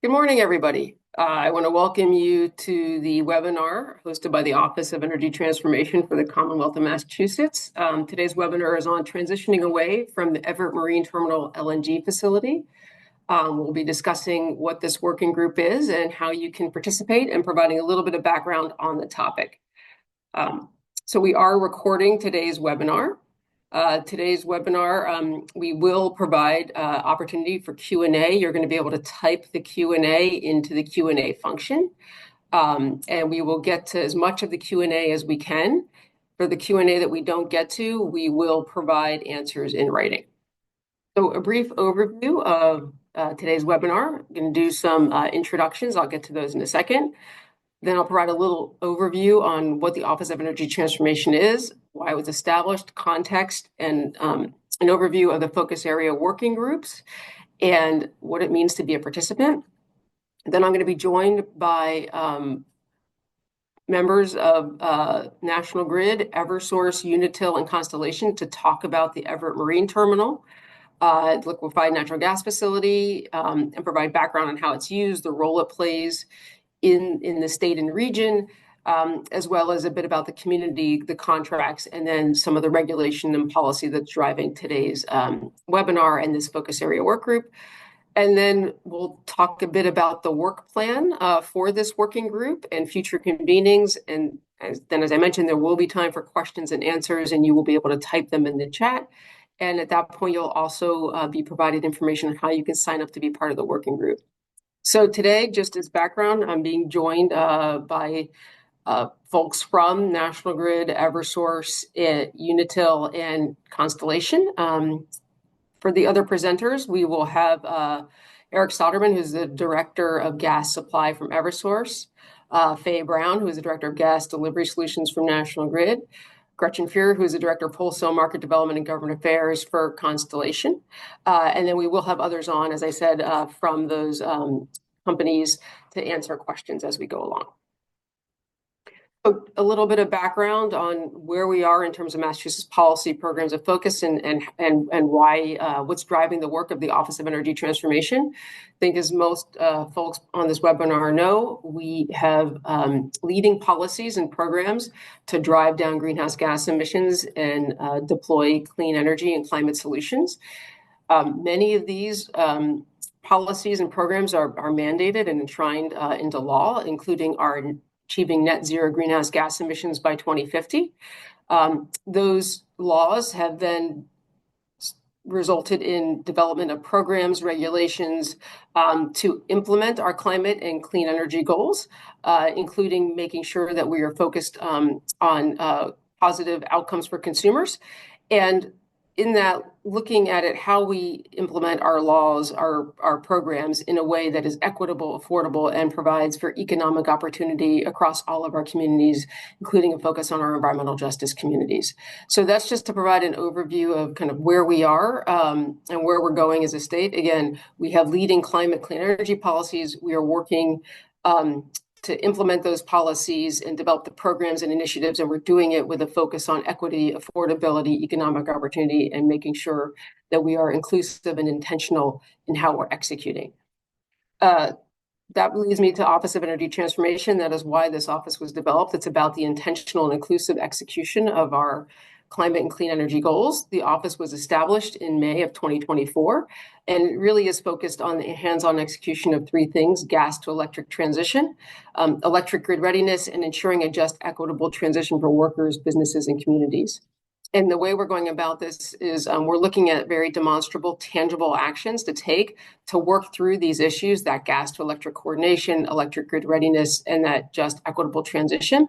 Good morning, everybody. I want to welcome you to the webinar hosted by the Office of Energy Transformation for the Commonwealth of Massachusetts. Today's webinar is on transitioning away from the Everett Marine Terminal LNG facility. We'll be discussing what this working group is and how you can participate, and providing a little bit of background on the topic. So we are recording today's webinar. We will provide opportunity for Q&A. You're going to be able to type the Q&A into the Q&A function, and we will get to as much of the Q&A as we can. For the Q&A that we don't get to, we will provide answers in writing. So a brief overview of today's webinar. I'm going to do some introductions. I'll get to those in a second. Then I'll provide a little overview on what the Office of Energy Transformation is, why it was established, context, and an overview of the focus area working groups and what it means to be a participant. Then I'm going to be joined by members of National Grid, Eversource, Unitil, and Constellation to talk about the Everett Marine Terminal, liquefied natural gas facility, and provide background on how it's used, the role it plays in the state and region, as well as a bit about the community, the contracts, and then some of the regulation and policy that's driving today's webinar and this focus area work group. And then we'll talk a bit about the work plan for this working group and future convenings. And as I mentioned, there will be time for questions and answers, and you will be able to type them in the chat. And at that point, you'll also be provided information on how you can sign up to be part of the working group. So today, just as background, I'm being joined by folks from National Grid, Eversource, Unitil, and Constellation. For the other presenters, we will have Eric Soderman, who's the Director of Gas Supply from Eversource, Faye Brown, who is the Director of Gas Delivery Solutions from National Grid, Gretchen Fuhrer, who is the Director of Wholesale Market Development and Government Affairs for Constellation. And then we will have others on, as I said, from those companies to answer questions as we go along. So a little bit of background on where we are in terms of Massachusetts policy programs of focus and why what's driving the work of the Office of Energy Transformation. I think as most folks on this webinar know, we have leading policies and programs to drive down greenhouse gas emissions and deploy clean energy and climate solutions. Many of these policies and programs are mandated and enshrined into law, including our achieving net zero greenhouse gas emissions by 2050. Those laws have then resulted in development of programs, regulations to implement our climate and clean energy goals, including making sure that we are focused on positive outcomes for consumers. And in that, looking at it, how we implement our laws, our programs in a way that is equitable, affordable, and provides for economic opportunity across all of our communities, including a focus on our environmental justice communities. So that's just to provide an overview of kind of where we are and where we're going as a state. Again, we have leading climate clean energy policies. We are working to implement those policies and develop the programs and initiatives, and we're doing it with a focus on equity, affordability, economic opportunity, and making sure that we are inclusive and intentional in how we're executing. That leads me to Office of Energy Transformation. That is why this office was developed. It's about the intentional and inclusive execution of our climate and clean energy goals. The office was established in May of 2024, and it really is focused on the hands-on execution of three things: gas to electric transition, electric grid readiness, and ensuring a just, equitable transition for workers, businesses, and communities. And the way we're going about this is we're looking at very demonstrable, tangible actions to take to work through these issues: that gas to electric coordination, electric grid readiness, and that just, equitable transition.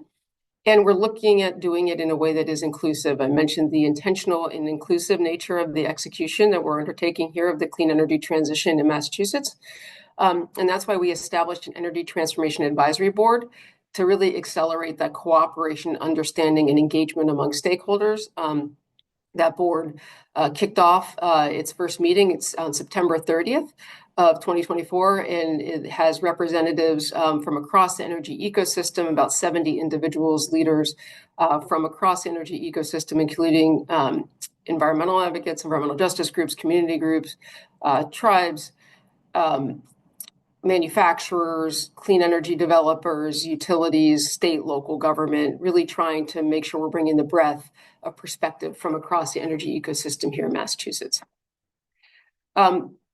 And we're looking at doing it in a way that is inclusive. I mentioned the intentional and inclusive nature of the execution that we're undertaking here of the clean energy transition in Massachusetts. And that's why we established an Energy Transformation Advisory Board to really accelerate that cooperation, understanding, and engagement among stakeholders. That board kicked off its first meeting. It's on September 30th. Of 2024, and it has representatives from across the energy ecosystem, about 70 individuals, leaders from across the energy ecosystem, including environmental advocates, environmental justice groups, community groups, tribes, manufacturers, clean energy developers, utilities, state, local government, really trying to make sure we're bringing the breadth of perspective from across the energy ecosystem here in Massachusetts.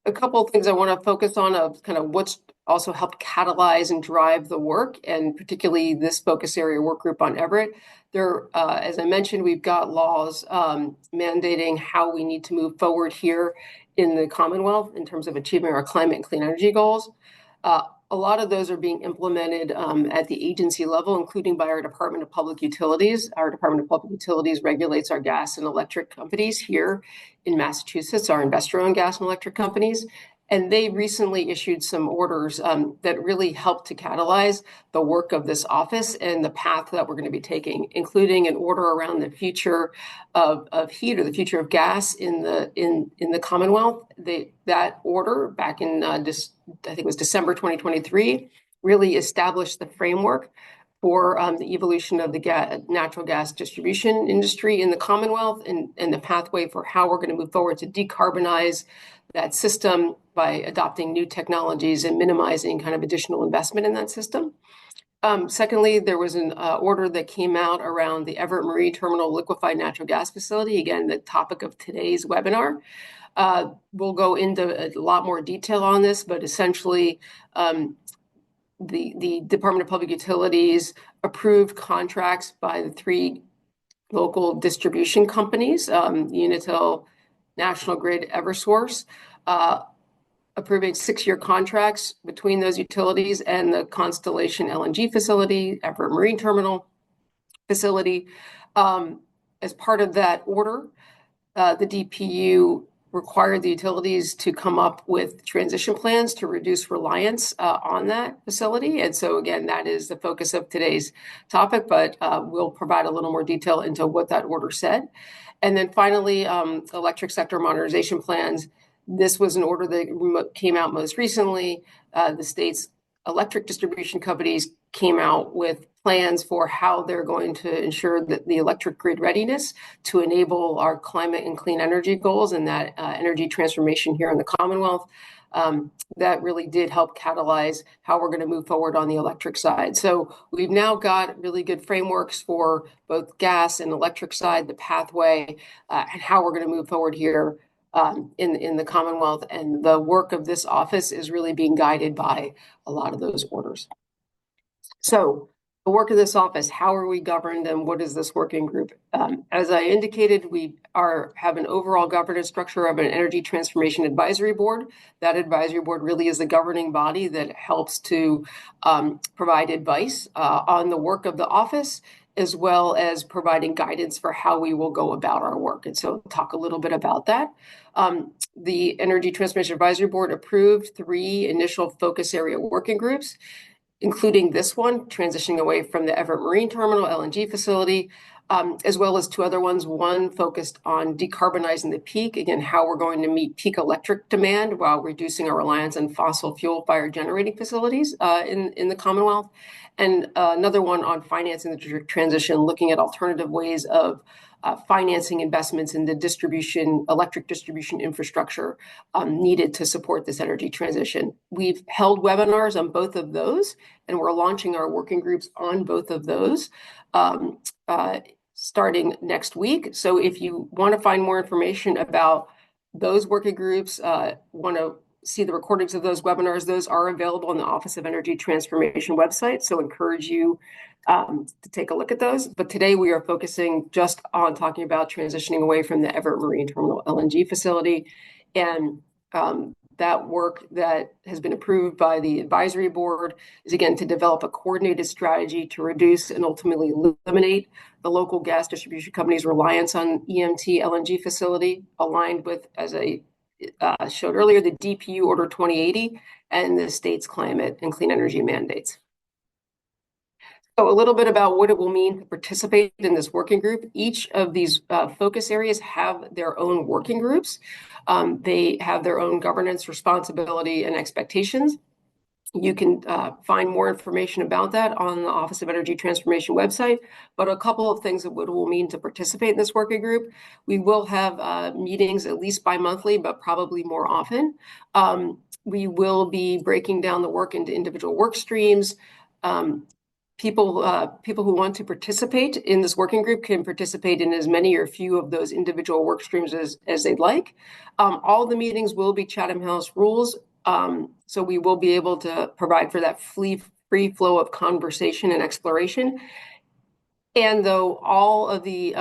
A couple of things I want to focus on of kind of what's also helped catalyze and drive the work, and particularly this focus area work group on Everett. There, as I mentioned, we've got laws mandating how we need to move forward here in the Commonwealth in terms of achieving our climate and clean energy goals. A lot of those are being implemented at the agency level, including by our Department of Public Utilities. Our Department of Public Utilities regulates our gas and electric companies here in Massachusetts, our investor-owned gas and electric companies. And they recently issued some orders that really helped to catalyze the work of this office and the path that we're going to be taking, including an order around the future of heat or the future of gas in the Commonwealth. That order back in I think it was December 2023 really established the framework for the evolution of the natural gas distribution industry in the Commonwealth and the pathway for how we're going to move forward to decarbonize that system by adopting new technologies and minimizing kind of additional investment in that system. Secondly, there was an order that came out around the Everett Marine Terminal liquefied natural gas facility. Again, the topic of today's webinar. We'll go into a lot more detail on this, but essentially, the Department of Public Utilities approved contracts by the three local distribution companies, Unitil, National Grid, Eversource, approving 6-year contracts between those utilities and the Constellation LNG facility, Everett Marine Terminal facility. As part of that order, the DPU required the utilities to come up with transition plans to reduce reliance on that facility. And so again, that is the focus of today's topic, but we'll provide a little more detail into what that order said. And then finally, electric sector modernization plans. This was an order that came out most recently. The state's electric distribution companies came out with plans for how they're going to ensure that the electric grid readiness to enable our climate and clean energy goals and that energy transformation here in the Commonwealth. That really did help catalyze how we're going to move forward on the electric side. So we've now got really good frameworks for both gas and electric side, the pathway, and how we're going to move forward here in the Commonwealth. And the work of this office is really being guided by a lot of those orders. So the work of this office, how are we governed and what is this working group? As I indicated, we have an overall governance structure of an Energy Transformation Advisory Board. That advisory board really is the governing body that helps to provide advice on the work of the office, as well as providing guidance for how we will go about our work. And so talk a little bit about that. The Energy Transformation Advisory Board approved 3 initial focus area working groups, including this one, transitioning away from the Everett Marine Terminal LNG facility, as well as 2 other ones. One focused on decarbonizing the peak, again, how we're going to meet peak electric demand while reducing our reliance on fossil fuel fired generating facilities in the Commonwealth. And another one on financing the transition, looking at alternative ways of financing investments in the electric distribution infrastructure needed to support this energy transition. We've held webinars on both of those, and we're launching our working groups on both of those starting next week. So if you want to find more information about those working groups, want to see the recordings of those webinars, those are available on the Office of Energy Transformation website. So encourage you to take a look at those. But today we are focusing just on talking about transitioning away from the Everett Marine Terminal LNG facility. And that work that has been approved by the advisory board is, again, to develop a coordinated strategy to reduce and ultimately eliminate the local gas distribution company's reliance on EMT LNG facility, aligned with, as I showed earlier, the DPU Order 2080 and the state's climate and clean energy mandates. So a little bit about what it will mean to participate in this working group. Each of these focus areas have their own working groups. They have their own governance, responsibility, and expectations. You can find more information about that on the Office of Energy Transformation website. But a couple of things that what it will mean to participate in this working group. We will have meetings at least bi-monthly, but probably more often. We will be breaking down the work into individual work streams. People who want to participate in this working group can participate in as many or few of those individual work streams as they'd like. All the meetings will be Chatham House rules. So we will be able to provide for that free flow of conversation and exploration. And though all of the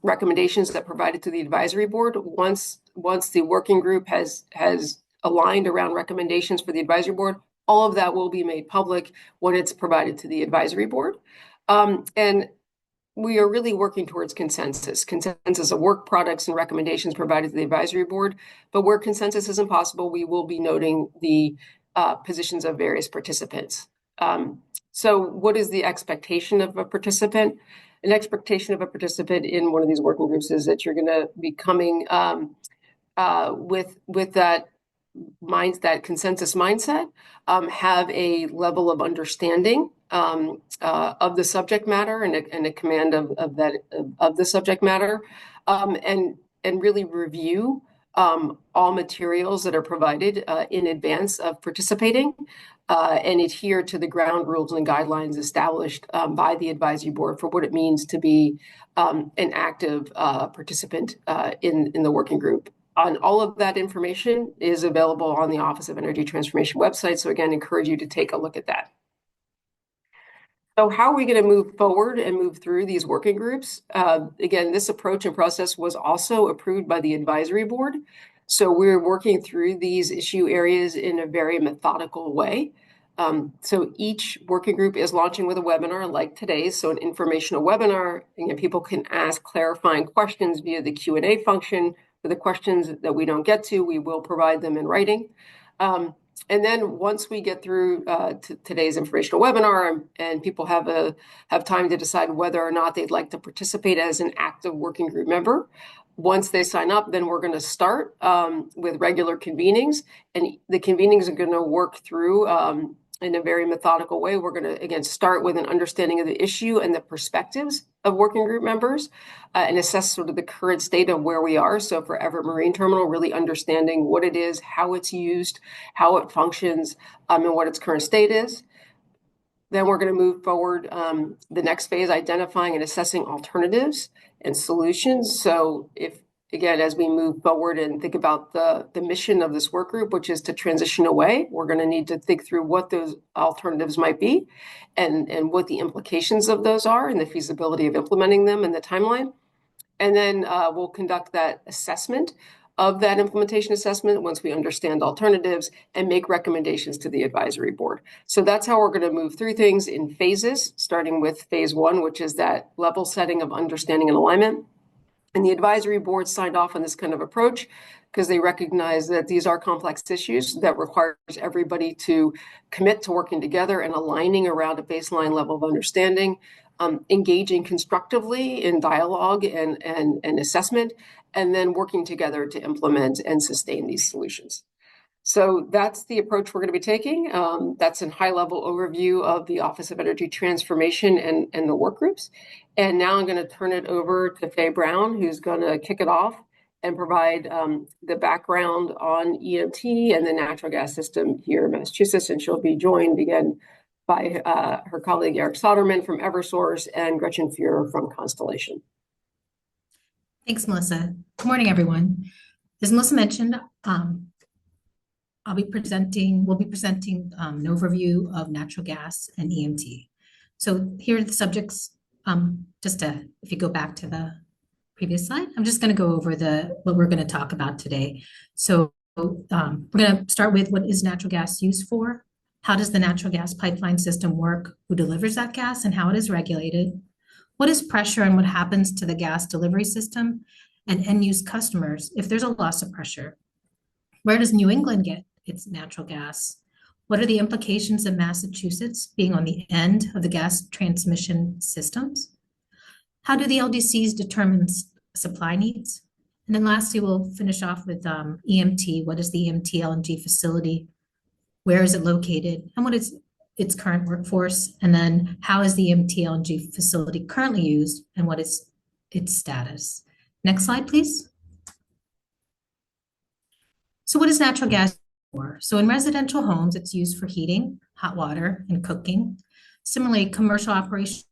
recommendations that provided to the advisory board, once the working group has aligned around recommendations for the advisory board, all of that will be made public when it's provided to the advisory board. And we are really working towards consensus of work products and recommendations provided to the advisory board. But where consensus isn't possible, we will be noting the positions of various participants. So what is the expectation of a participant? An expectation of a participant in one of these working groups is that you're going to be coming with that consensus mindset, have a level of understanding of the subject matter and a command of the subject matter, and really review all materials that are provided in advance of participating, and adhere to the ground rules and guidelines established by the advisory board for what it means to be an active participant in the working group. And all of that information is available on the Office of Energy Transformation website. So again, encourage you to take a look at that. So how are we going to move forward and move through these working groups? Again, this approach and process was also approved by the advisory board. So we're working through these issue areas in a very methodical way. So each working group is launching with a webinar like today's, so an informational webinar. And people can ask clarifying questions via the Q&A function. For the questions that we don't get to, we will provide them in writing. And then once we get through today's informational webinar and people have time to decide whether or not they'd like to participate as an active working group member, once they sign up, then we're going to start with regular convenings. And the convenings are going to work through in a very methodical way. We're going to, again, start with an understanding of the issue and the perspectives of working group members and assess sort of the current state of where we are. So for Everett Marine Terminal, really understanding what it is, how it's used, how it functions, and what its current state is. Then we're going to move forward the next phase, identifying and assessing alternatives and solutions. So again, as we move forward and think about the mission of this work group, which is to transition away, we're going to need to think through what those alternatives might be and what the implications of those are and the feasibility of implementing them and the timeline. And then we'll conduct that assessment of that implementation assessment once we understand alternatives and make recommendations to the advisory board. So that's how we're going to move through things in phases, starting with phase one, which is that level setting of understanding and alignment. And the advisory board signed off on this kind of approach because they recognize that these are complex issues that requires everybody to commit to working together and aligning around a baseline level of understanding, engaging constructively in dialogue and assessment, and then working together to implement and sustain these solutions. So that's the approach we're going to be taking. That's a high-level overview of the Office of Energy Transformation and the work groups. And now I'm going to turn it over to Faye Brown, who's going to kick it off and provide the background on EMT and the natural gas system here in Massachusetts. And she'll be joined again by her colleague Eric Soderman from Eversource and Gretchen Fuhrer from Constellation. Thanks, Melissa. Good morning, everyone. As Melissa mentioned, we'll be presenting an overview of natural gas and EMT. So here are the subjects. If you go back to the previous slide, I'm just going to go over what we're going to talk about today. So we're going to start with what is natural gas used for? How does the natural gas pipeline system work? Who delivers that gas and how it is regulated? What is pressure and what happens to the gas delivery system and end-use customers if there's a loss of pressure? Where does New England get its natural gas? What are the implications of Massachusetts being on the end of the gas transmission systems? How do the LDCs determine supply needs? And then lastly, we'll finish off with EMT. What is the EMT LNG facility where is it located, and what is its current workforce, and then how is the EMT LNG facility currently used, and what is its status. Next slide, please. So what is natural gas for? So in residential homes, it's used for heating, hot water, and cooking. Similarly, commercial operations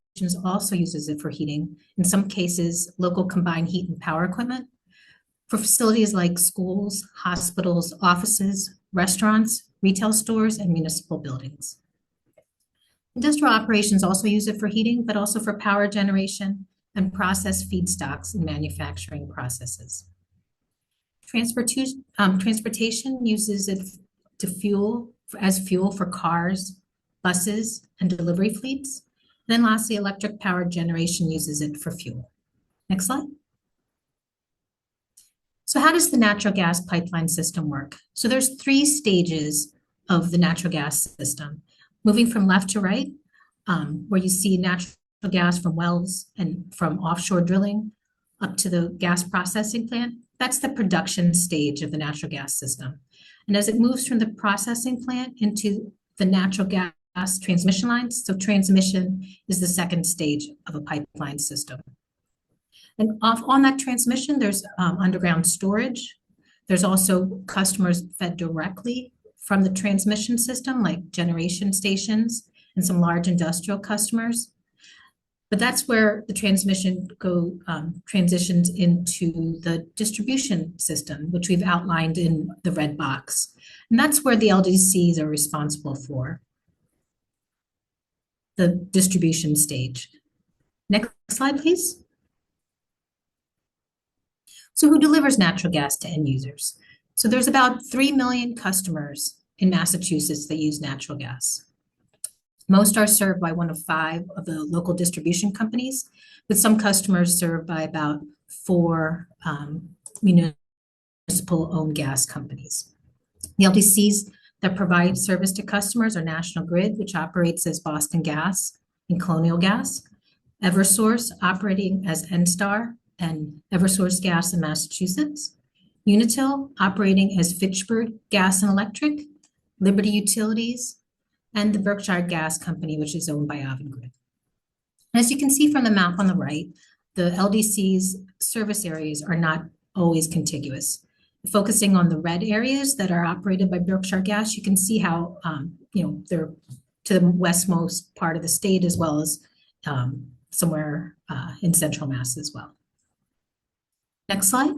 also uses it for heating. In some cases, local combined heat and power equipment. For facilities like schools, hospitals, offices, restaurants, retail stores, and municipal buildings. Industrial operations also use it for heating, but also for power generation and processed feedstocks in manufacturing processes. Transportation uses it as fuel for cars, buses, and delivery fleets. And then lastly, electric power generation uses it for fuel. Next slide. So how does the natural gas pipeline system work? So there's 3 stages of the natural gas system. Moving from left to right, where you see natural gas from wells and from offshore drilling up to the gas processing plant, that's the production stage of the natural gas system. And as it moves from the processing plant into the natural gas transmission lines, so transmission is the second stage of a pipeline system. And off on that transmission, there's underground storage. There's also customers fed directly from the transmission system, like generation stations and some large industrial customers. But that's where the transmission transitions into the distribution system, which we've outlined in the red box. And that's where the LDCs are responsible for, the distribution stage. Next slide, please. So who delivers natural gas to end users? So there's about 3 million customers in Massachusetts that use natural gas. Most are served by one of 5 of the local distribution companies, with some customers served by about 4 municipal-owned gas companies. The LDCs that provide service to customers are National Grid, which operates as Boston Gas and Colonial Gas, Eversource operating as NSTAR and Eversource Gas in Massachusetts, Unitil operating as Fitchburg Gas and Electric, Liberty Utilities, and the Berkshire Gas Company, which is owned by Avangrid. As you can see from the map on the right, the LDC's service areas are not always contiguous. Focusing on the red areas that are operated by Berkshire Gas, you can see how they're to the westmost part of the state, as well as somewhere in central Mass as well. Next slide.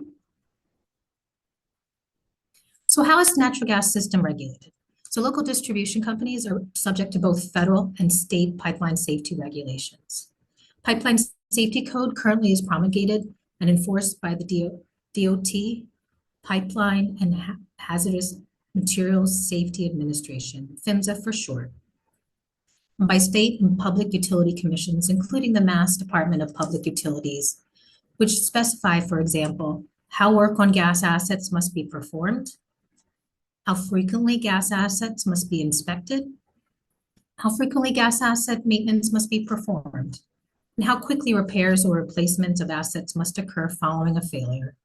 So how is the natural gas system regulated? So local distribution companies are subject to both federal and state pipeline safety regulations. Pipeline Safety Code currently is promulgated and enforced by the DOT, Pipeline and Hazardous Materials Safety Administration, PHMSA for short, and by state and public utility commissions, including the Mass Department of Public Utilities, which specify, for example, how work on gas assets must be performed, how frequently gas assets must be inspected, how frequently gas asset maintenance must be performed, and how quickly repairs or replacements of assets must occur following a failure,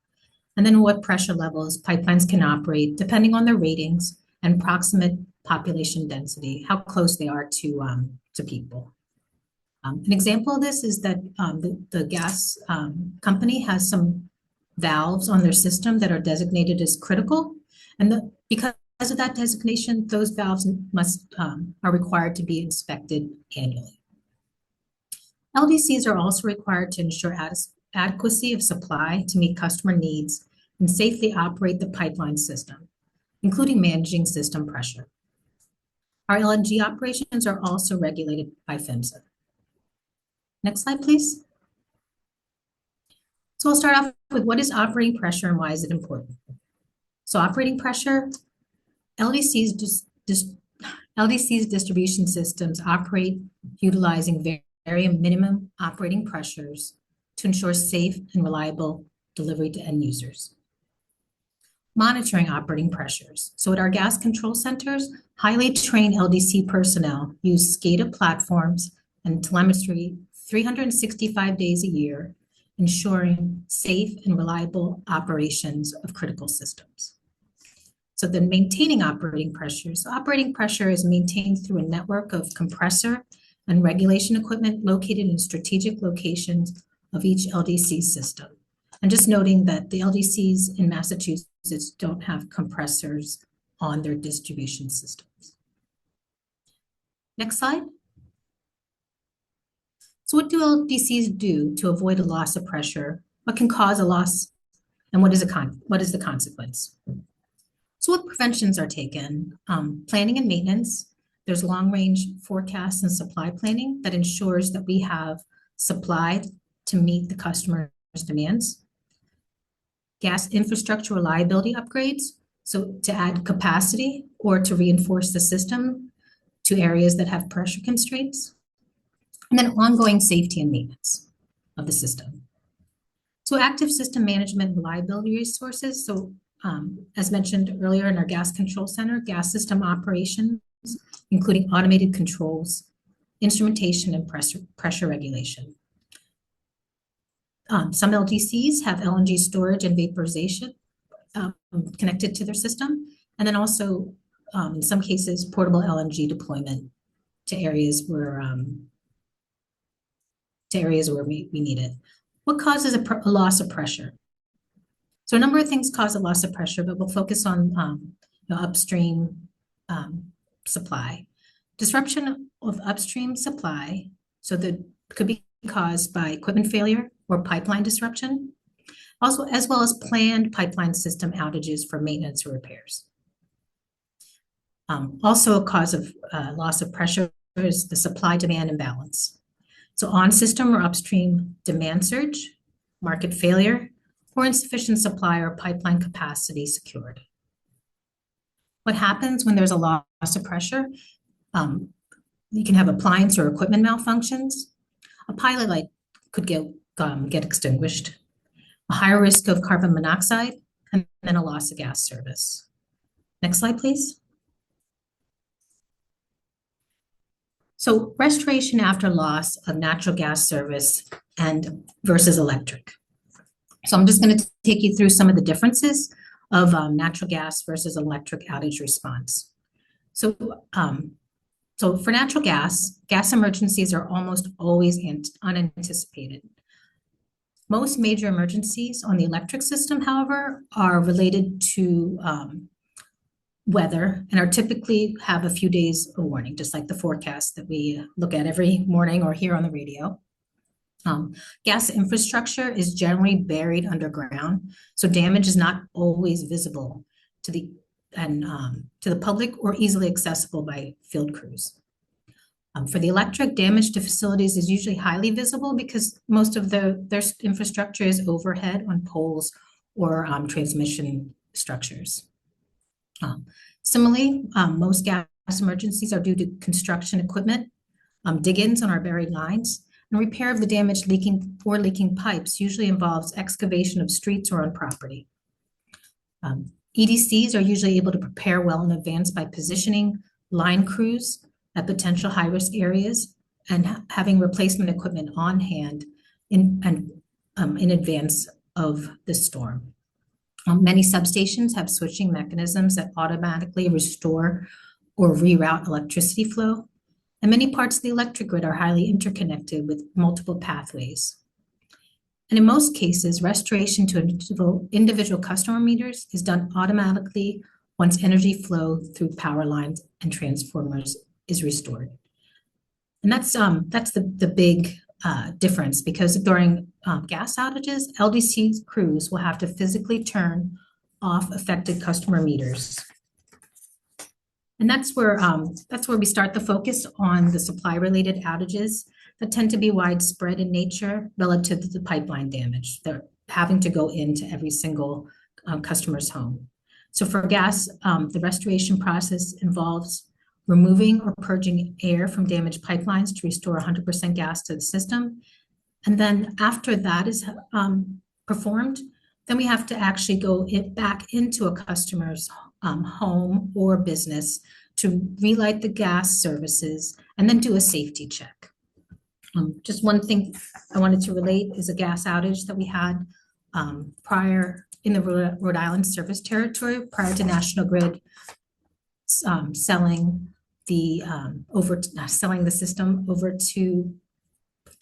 and then what pressure levels pipelines can operate depending on their ratings and proximate population density, how close they are to people. An example of this is that the gas company has some valves on their system that are designated as critical, and because of that designation, those valves are required to be inspected annually. LDCs are also required to ensure adequacy of supply to meet customer needs and safely operate the pipeline system, including managing system pressure. Our LNG operations are also regulated by PHMSA. Next slide, please. So I'll start off with what is operating pressure and why is it important? So operating pressure, LDC's distribution systems operate utilizing very minimum operating pressures to ensure safe and reliable delivery to end users. Monitoring operating pressures. So at our gas control centers, highly trained LDC personnel use SCADA platforms and telemetry 365 days a year, ensuring safe and reliable operations of critical systems. So then maintaining operating pressure. So operating pressure is maintained through a network of compressor and regulation equipment located in strategic locations of each LDC system. And just noting that the LDCs in Massachusetts don't have compressors on their distribution systems. Next slide. So what do LDCs do to avoid a loss of pressure? What can cause a loss, and what is the consequence? So what preventions are taken? Planning and maintenance. There's long-range forecast and supply planning that ensures that we have supply to meet the customer's demands. Gas infrastructure reliability upgrades, so to add capacity or to reinforce the system to areas that have pressure constraints. And then ongoing safety and maintenance of the system. So active system management and reliability resources. So as mentioned earlier in our gas control center, gas system operations, including automated controls, instrumentation, and pressure regulation. Some LDCs have LNG storage and vaporization connected to their system, and then also, in some cases, portable LNG deployment to areas where we need it. What causes a loss of pressure? So a number of things cause a loss of pressure, but we'll focus on upstream supply. Disruption of upstream supply, so that could be caused by equipment failure or pipeline disruption, also as well as planned pipeline system outages for maintenance or repairs. Also a cause of loss of pressure is the supply-demand imbalance. So on-system or upstream demand surge, market failure, or insufficient supply or pipeline capacity secured. What happens when there's a loss of pressure? You can have appliance or equipment malfunctions. A pilot light could get extinguished. A higher risk of carbon monoxide, and then a loss of gas service. Next slide, please. So restoration after loss of natural gas service and versus electric. So I'm just going to take you through some of the differences of natural gas versus electric outage response. So for natural gas emergencies are almost always unanticipated. Most major emergencies on the electric system, however, are related to weather and are typically have a few days of warning, just like the forecast that we look at every morning or hear on the radio. Gas infrastructure is generally buried underground, so damage is not always visible to the public or easily accessible by field crews. For the electric, damage to facilities is usually highly visible because most of their infrastructure is overhead on poles or transmission structures. Similarly, most gas emergencies are due to construction equipment, dig-ins on our buried lines, and repair of the damaged leaking pipes usually involves excavation of streets or on property. EDCs are usually able to prepare well in advance by positioning line crews at potential high-risk areas and having replacement equipment on hand in advance of the storm. Many substations have switching mechanisms that automatically restore or reroute electricity flow, and many parts of the electric grid are highly interconnected with multiple pathways. And in most cases, restoration to individual customer meters is done automatically once energy flow through power lines and transformers is restored. And that's the big difference, because during gas outages, LDC crews will have to physically turn off affected customer meters. And that's where we start the focus on the supply-related outages that tend to be widespread in nature relative to the pipeline damage. They're having to go into every single customer's home. So for gas, the restoration process involves removing or purging air from damaged pipelines to restore 100% gas to the system. And then after that is performed, then we have to actually go back into a customer's home or business to relight the gas services and then do a safety check. Just one thing I wanted to relate is a gas outage that we had prior in the Rhode Island service territory prior to National Grid selling selling the system over to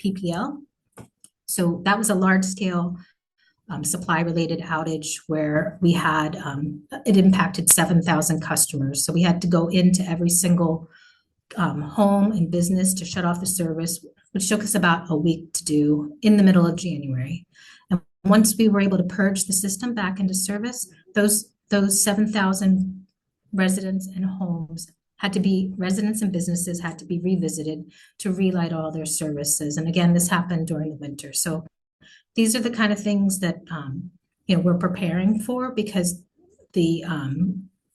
PPL. So that was a large scale supply related outage where we had it impacted 7,000 customers. So we had to go into every single home and business to shut off the service, which took us about a week to do in the middle of January. And once we were able to purge the system back into service, those 7,000 residents and homes residents and businesses had to be revisited to relight all their services. And again, this happened during the winter. So these are the kind of things that we're preparing for, because the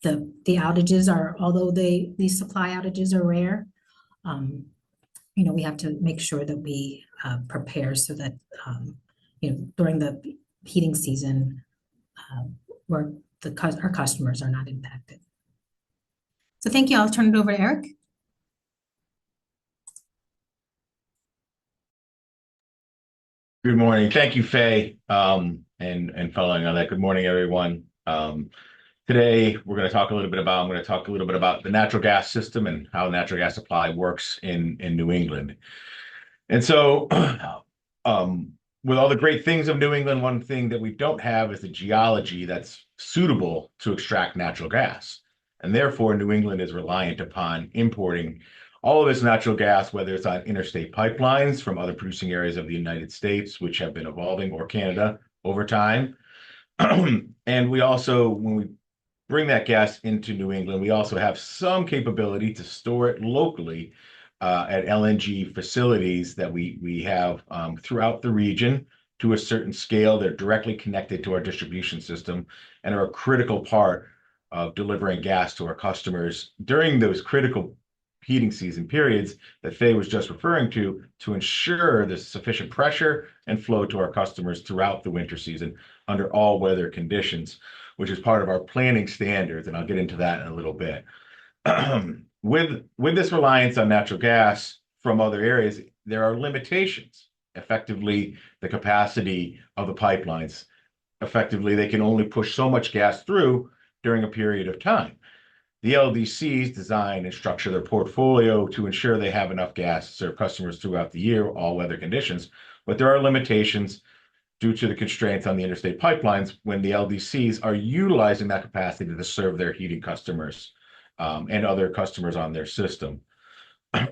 outages are, although these supply outages are rare, we have to make sure that we prepare so that during the heating season our customers are not impacted. So thank you. I'll turn it over to Eric. Good morning. Thank you, Faye. And following on that, good morning, everyone. Today, I'm going to talk a little bit about the natural gas system and how natural gas supply works in New England. And so, with all the great things of New England, one thing that we don't have is the geology that's suitable to extract natural gas. And therefore, New England is reliant upon importing all of this natural gas, whether it's on interstate pipelines from other producing areas of the United States, which have been evolving, or Canada over time. And we also, when we bring that gas into New England, we also have some capability to store it locally at LNG facilities that we have throughout the region to a certain scale. They're directly connected to our distribution system and are a critical part of delivering gas to our customers during those critical heating season periods that Faye was just referring to ensure there's sufficient pressure and flow to our customers throughout the winter season under all weather conditions, which is part of our planning standards, and I'll get into that in a little bit. With this reliance on natural gas from other areas, there are limitations. Effectively, the capacity of the pipelines, effectively, they can only push so much gas through during a period of time. The LDCs design and structure their portfolio to ensure they have enough gas to serve customers throughout the year, all weather conditions, but there are limitations due to the constraints on the interstate pipelines when the LDCs are utilizing that capacity to serve their heating customers and other customers on their system.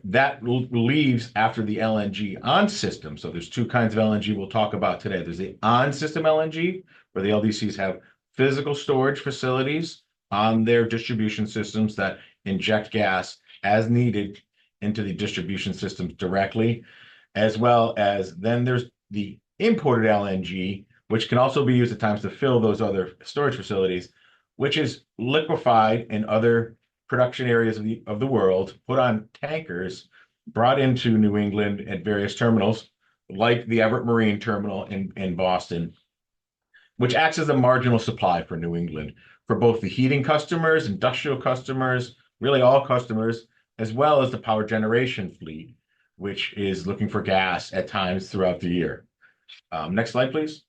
That leaves after the LNG on system. So there's two kinds of LNG we'll talk about today. There's the on system LNG, where the LDCs have physical storage facilities on their distribution systems that inject gas as needed into the distribution systems directly, as well as then there's the imported LNG, which can also be used at times to fill those other storage facilities, which is liquefied in other production areas of the world, put on tankers, brought into New England at various terminals, like the Everett Marine Terminal in Boston, which acts as a marginal supply for New England, for both the heating customers, industrial customers, really all customers, as well as the power generation fleet, which is looking for gas at times throughout the year. Next slide, please.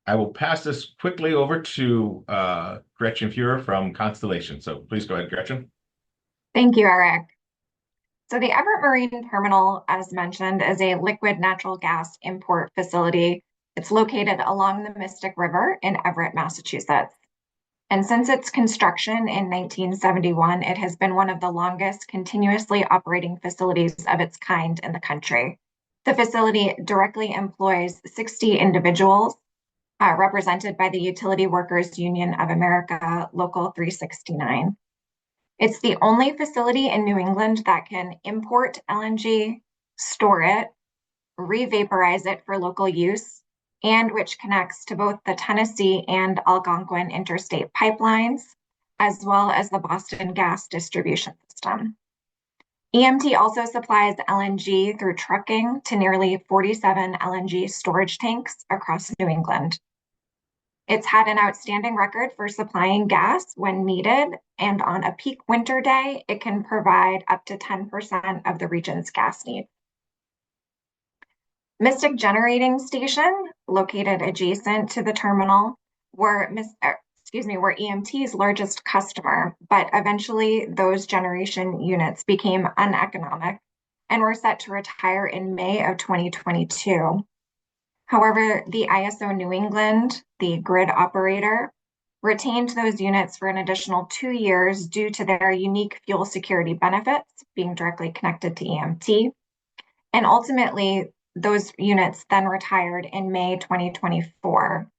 I will pass this quickly over to Gretchen Fuhrer from Constellation. So please go ahead, Gretchen. Thank you, Eric. So the Everett Marine Terminal, as mentioned, is a liquid natural gas import facility. It's located along the Mystic River in Everett, Massachusetts. And since its construction in 1971, it has been one of the longest continuously operating facilities of its kind in the country. The facility directly employs 60 individuals, represented by the Utility Workers Union of America, Local 369. It's the only facility in New England that can import LNG, store it, re-vaporize it for local use, and which connects to both the Tennessee and Algonquin interstate pipelines, as well as the Boston gas distribution system. EMT also supplies LNG through trucking to nearly 47 LNG storage tanks across New England. It's had an outstanding record for supplying gas when needed, and on a peak winter day, it can provide up to 10% of the region's gas needs. Mystic Generating Station, located adjacent to the terminal, were EMT's largest customer, but eventually those generation units became uneconomic and were set to retire in May of 2022. However, the ISO New England, the grid operator, retained those units for an additional 2 years due to their unique fuel security benefits being directly connected to EMT. And ultimately, those units then retired in May 2024.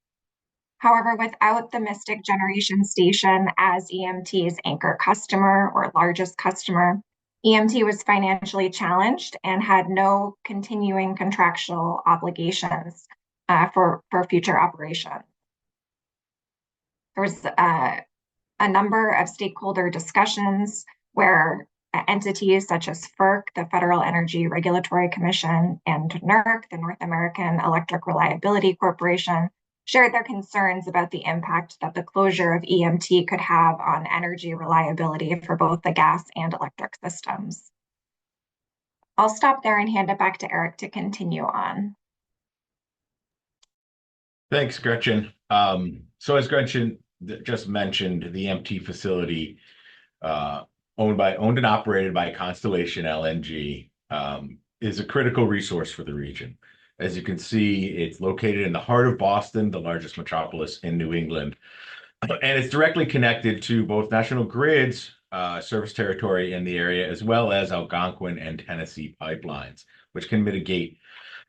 However, without the Mystic Generation Station as EMT's anchor customer or largest customer, EMT was financially challenged and had no continuing contractual obligations for future operations. There was a number of stakeholder discussions where entities such as FERC, the Federal Energy Regulatory Commission, and NERC, the North American Electric Reliability Corporation, shared their concerns about the impact that the closure of EMT could have on energy reliability for both the gas and electric systems. I'll stop there and hand it back to Eric to continue on. Thanks, Gretchen. So as Gretchen just mentioned, the EMT facility owned and operated by Constellation LNG is a critical resource for the region. As you can see, it's located in the heart of Boston, the largest metropolis in New England, and it's directly connected to both National Grid's service territory in the area, as well as Algonquin and Tennessee pipelines, which can mitigate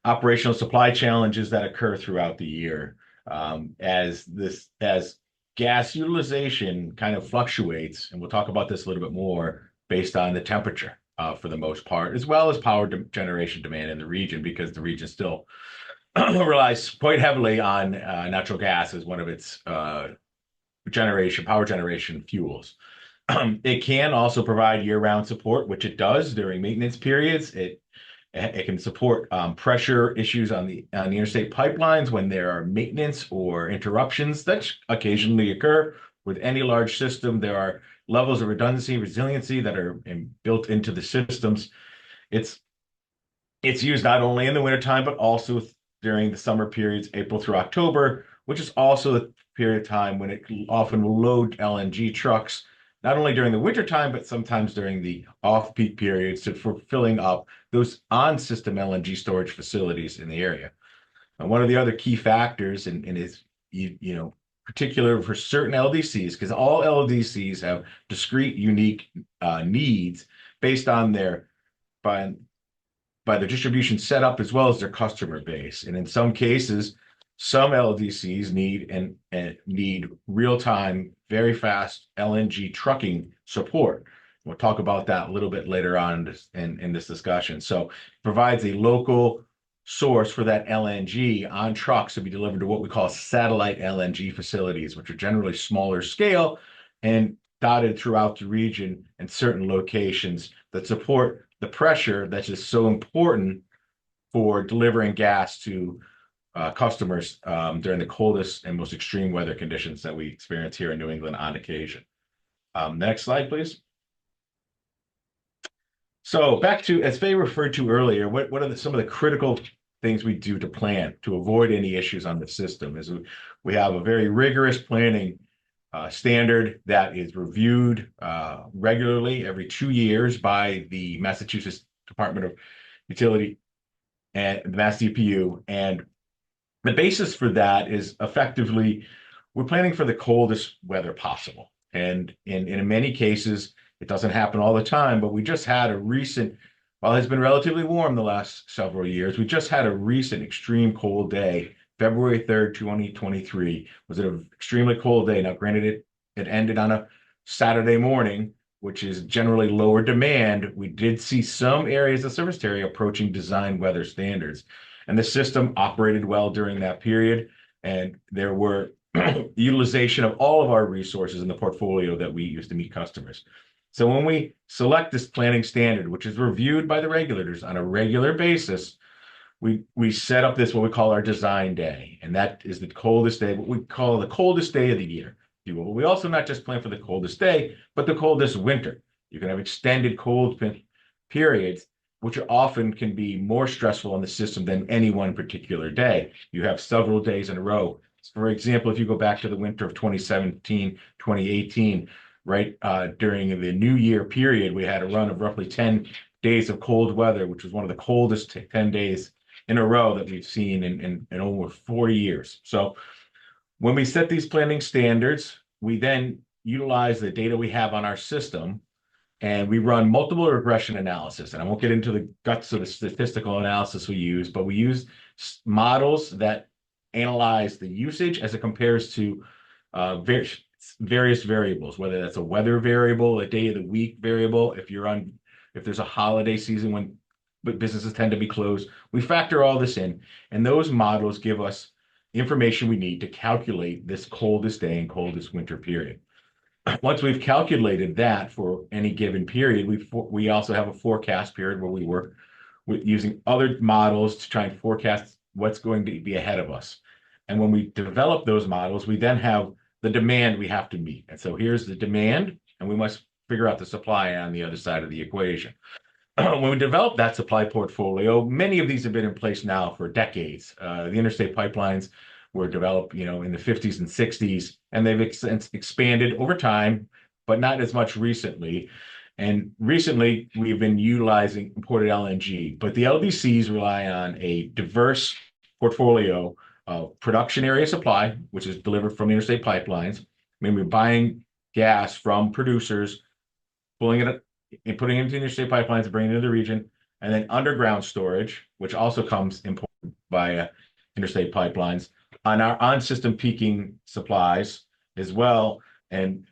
operational supply challenges that occur throughout the year. As gas utilization kind of fluctuates, and we'll talk about this a little bit more, based on the temperature for the most part, as well as power generation demand in the region, because the region still relies quite heavily on natural gas as one of its power generation fuels. It can also provide year-round support, which it does during maintenance periods. It can support pressure issues on the interstate pipelines when there are maintenance or interruptions that occasionally occur. With any large system, there are levels of redundancy, resiliency that are built into the systems. It's used not only in the wintertime, but also during the summer periods, April through October, which is also the period of time when it often will load LNG trucks, not only during the wintertime, but sometimes during the off-peak periods for filling up those on-system LNG storage facilities in the area. And one of the other key factors, and is particular for certain LDCs, because all LDCs have discrete, unique needs based on by the distribution setup as well as their customer base. And in some cases, some LDCs need real-time, very fast LNG trucking support. We'll talk about that a little bit later on in this discussion. So it provides a local source for that LNG on trucks to be delivered to what we call satellite LNG facilities, which are generally smaller scale and dotted throughout the region and certain locations that support the pressure that's just so important for delivering gas to customers during the coldest and most extreme weather conditions that we experience here in New England on occasion. Next slide, please. So back to, as Faye referred to earlier, what are some of the critical things we do to plan to avoid any issues on the system? Is we have a very rigorous planning standard that is reviewed regularly every 2 years by the Massachusetts Department of Utility and the Mass DPU. And the basis for that is effectively we're planning for the coldest weather possible. And in many cases, it doesn't happen all the time, but we just had a recent, while it's been relatively warm the last several years, we just had a recent extreme cold day. February 3rd, 2023 was an extremely cold day. Now, granted, it ended on a Saturday morning, which is generally lower demand. We did see some areas of service area approaching design weather standards, and the system operated well during that period. And there were utilization of all of our resources in the portfolio that we use to meet customers. So when we select this planning standard, which is reviewed by the regulators on a regular basis, we set up this, what we call our design day. And that is the coldest day, what we call the coldest day of the year. We also not just plan for the coldest day, but the coldest winter. You can have extended cold periods which often can be more stressful on the system than any one particular day. You have several days in a row. For example, if you go back to the winter of 2017, 2018, right, during the New Year period, we had a run of roughly 10 days of cold weather, which was one of the coldest 10 days in a row that we've seen in over 40 years. So when we set these planning standards, we then utilize the data we have on our system and we run multiple regression analysis. And I won't get into the guts of the statistical analysis we use, but we use models that analyze the usage as it compares to various variables, whether that's a weather variable, a day of the week variable, if there's a holiday season when businesses tend to be closed. We factor all this in, and those models give us the information we need to calculate this coldest day and coldest winter period. Once we've calculated that for any given period, we also have a forecast period where we work with using other models to try and forecast what's going to be ahead of us. And when we develop those models, we then have the demand we have to meet. And so here's the demand, and we must figure out the supply on the other side of the equation. When we develop that supply portfolio, many of these have been in place now for decades. The interstate pipelines were developed, in the 50s and 60s, and they've expanded over time, but not as much recently. And recently, we've been utilizing imported LNG, but the LDCs rely on a diverse portfolio of production area supply, which is delivered from interstate pipelines. I mean, we're buying gas from producers, pulling it and putting it into interstate pipelines and bringing it into the region, and then underground storage, which also comes imported via interstate pipelines, on our on-system peaking supplies as well. And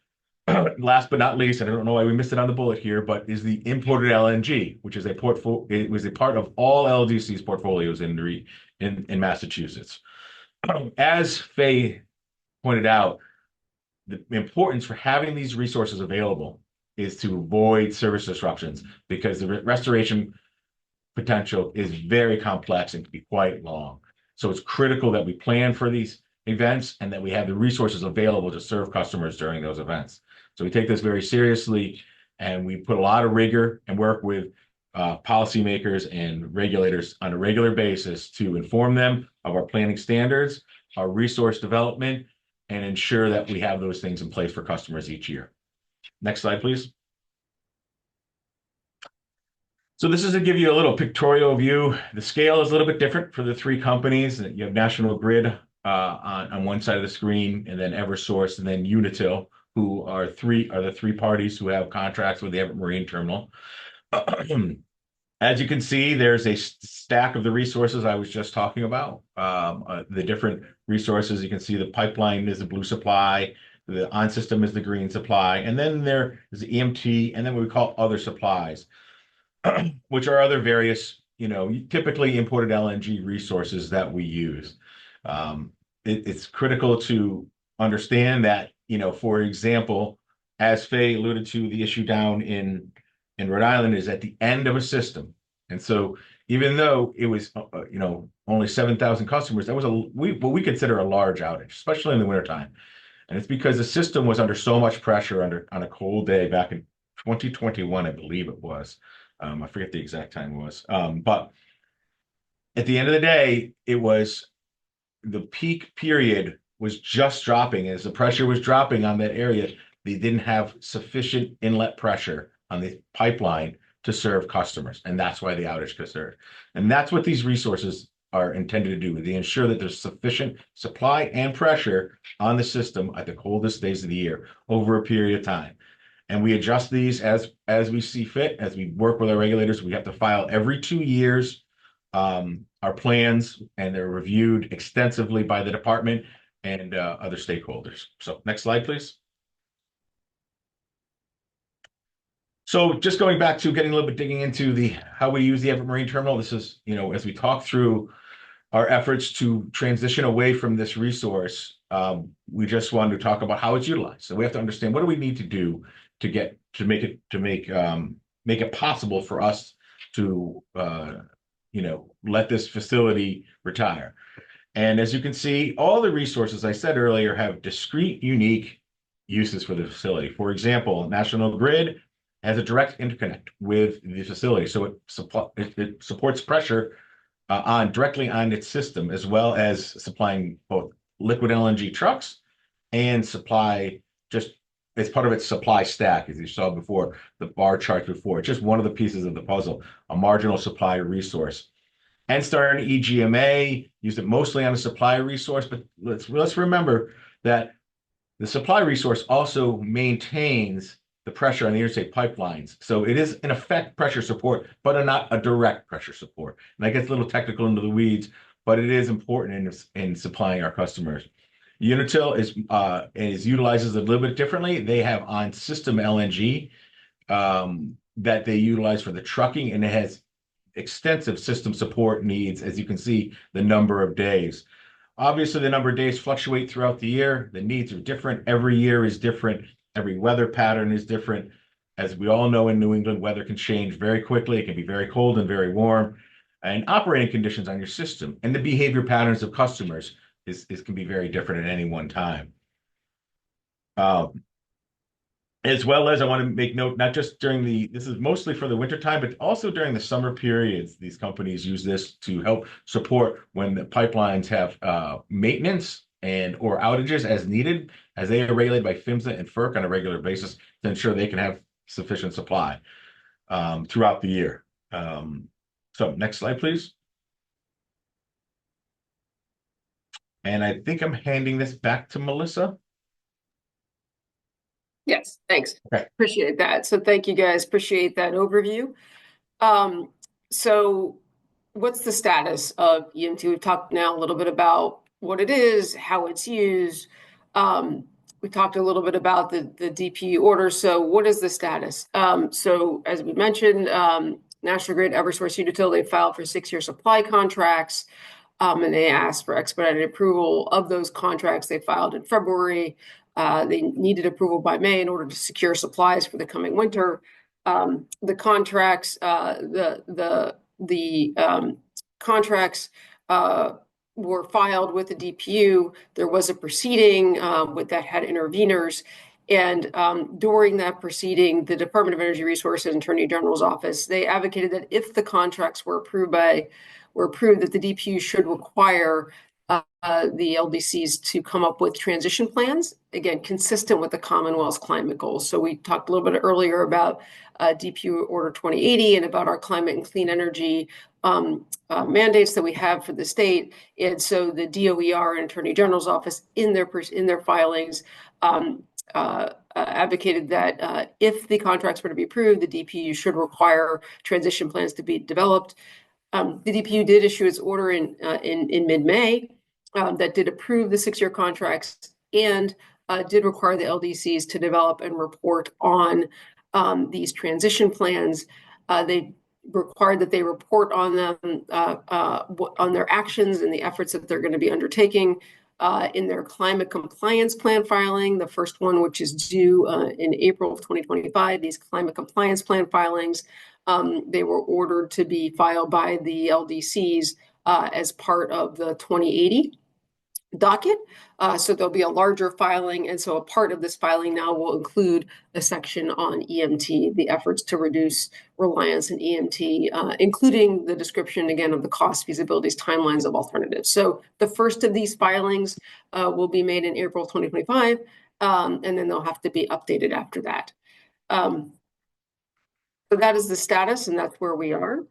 last but not least, and I don't know why we missed it on the bullet here, but is the imported LNG, which is it was a part of all LDC's portfolios in Massachusetts. As Faye pointed out, the importance for having these resources available is to avoid service disruptions, because the restoration potential is very complex and can be quite long. So it's critical that we plan for these events and that we have the resources available to serve customers during those events. So we take this very seriously, and we put a lot of rigor and work with policymakers and regulators on a regular basis to inform them of our planning standards, our resource development, and ensure that we have those things in place for customers each year. Next slide, please. So this is to give you a little pictorial view. The scale is a little bit different for the three companies. You have National Grid on one side of the screen, and then Eversource, and then Unitil, who are the three parties who have contracts with the Everett Marine Terminal. As you can see, there's a stack of the resources I was just talking about. The different resources, you can see the pipeline is the blue supply, the on-system is the green supply, and then there is the EMT, and then what we call other supplies, which are other various, typically imported LNG resources that we use. It's critical to understand that, for example, as Faye alluded to, the issue down in Rhode Island is at the end of a system. And so even though it was, only 7,000 customers, that was what we consider a large outage, especially in the wintertime. And it's because the system was under so much pressure on a cold day back in 2021, I believe it was. I forget the exact time it was. But at the end of the day, it was the peak period was just dropping. As the pressure was dropping on that area, they didn't have sufficient inlet pressure on the pipeline to serve customers. And that's why the outage occurred. And that's what these resources are intended to do. They ensure that there's sufficient supply and pressure on the system at the coldest days of the year over a period of time. And we adjust these as we see fit, as we work with our regulators. We have to file every 2 years our plans, and they're reviewed extensively by the department and other stakeholders. So next slide, please. So just going back to getting a little bit digging into how we use the Everett Marine Terminal. This is, as we talk through our efforts to transition away from this resource, we just wanted to talk about how it's utilized. So we have to understand, what do we need to do to make it possible for us to let this facility retire. And as you can see, all the resources I said earlier have discrete, unique uses for the facility. For example, National Grid has a direct interconnect with the facility. So it supports pressure directly on its system, as well as supplying both liquid LNG trucks and supply just as part of its supply stack, as you saw before, the bar chart before. It's just one of the pieces of the puzzle, a marginal supply resource. NSTAR and EGMA use it mostly on a supply resource, but let's remember that the supply resource also maintains the pressure on the interstate pipelines. So it is, in effect, pressure support, but not a direct pressure support. And that gets a little technical into the weeds, but it is important in supplying our customers. Unitil utilizes it a little bit differently. They have on system LNG that they utilize for the trucking, and it has extensive system support needs, as you can see, the number of days. Obviously, the number of days fluctuate throughout the year. The needs are different. Every year is different. Every weather pattern is different. As we all know, in New England, weather can change very quickly. It can be very cold and very warm. And operating conditions on your system and the behavior patterns of customers can be very different at any one time. As well as I want to make note, not just this is mostly for the winter time, but also during the summer periods, these companies use this to help support when the pipelines have maintenance or outages as needed, as they are regulated by PHMSA and FERC on a regular basis to ensure they can have sufficient supply throughout the year. So next slide, please. And I think I'm handing this back to Melissa. Yes, thanks. Okay. Appreciate that. So thank you guys. Appreciate that overview. So what's the status of EMT? We've talked now a little bit about what it is, how it's used. We talked a little bit about the DPU order. So what is the status? So as we mentioned, National Grid, Eversource, Unitil, they filed for 6-year supply contracts. And they asked for expedited approval of those contracts. They filed in February. They needed approval by May in order to secure supplies for the coming winter. The contracts, contracts were filed with the DPU. There was a proceeding that had interveners. And during that proceeding, the Department of Energy Resources and Attorney General's office, they advocated that if the contracts were approved, that the DPU should require the LDCs to come up with transition plans, again, consistent with the Commonwealth's climate goals. So we talked a little bit earlier about DPU Order 2080 and about our climate and clean energy mandates that we have for the state. And so the DOER and Attorney General's office in their filings advocated that if the contracts were to be approved, the DPU should require transition plans to be developed. The DPU did issue its order in mid-May that did approve the 6-year contracts and did require the LDCs to develop and report on these transition plans. They required that they report on them, on their actions and the efforts that they're going to be undertaking in their climate compliance plan filing, the first one, which is due in April of 2025. These climate compliance plan filings, they were ordered to be filed by the LDCs as part of the 2080 docket. So there'll be a larger filing. And so a part of this filing now will include a section on EMT, the efforts to reduce reliance on EMT, including the description, again, of the cost, feasibilities, timelines of alternatives. So the first of these filings will be made in April 2025, and then they'll have to be updated after that. So that is the status, and that's where we are.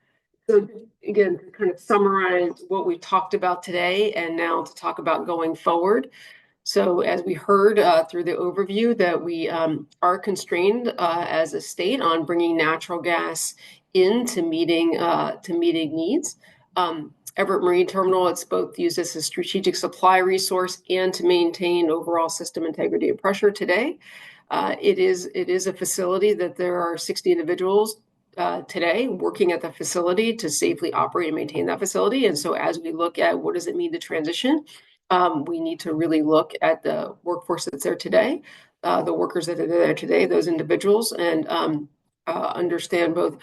So again, to kind of summarize what we talked about today and now to talk about going forward. So as we heard through the overview that we are constrained as a state on bringing natural gas in to meeting needs. Everett Marine Terminal, it's both used as a strategic supply resource and to maintain overall system integrity and pressure today. It is a facility that there are 60 individuals today working at the facility to safely operate and maintain that facility. And so as we look at what does it mean to transition, we need to really look at the workforce that's there today, the workers that are there today, those individuals, and understand both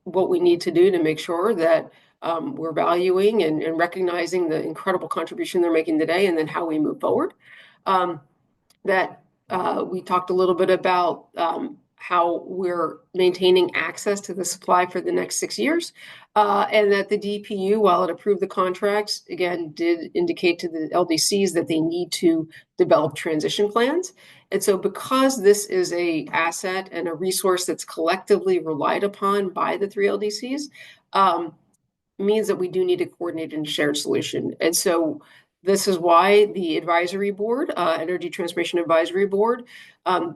what we need to do to make sure that we're valuing and recognizing the incredible contribution they're making today, and then how we move forward. We talked a little bit about how we're maintaining access to the supply for the next 6 years. And that the DPU, while it approved the contracts, again, did indicate to the LDCs that they need to develop transition plans. And so because this is a asset and a resource that's collectively relied upon by the 3 LDCs, means that we do need to coordinate and shared solution. And so this is why the advisory board, Energy Transformation Advisory Board,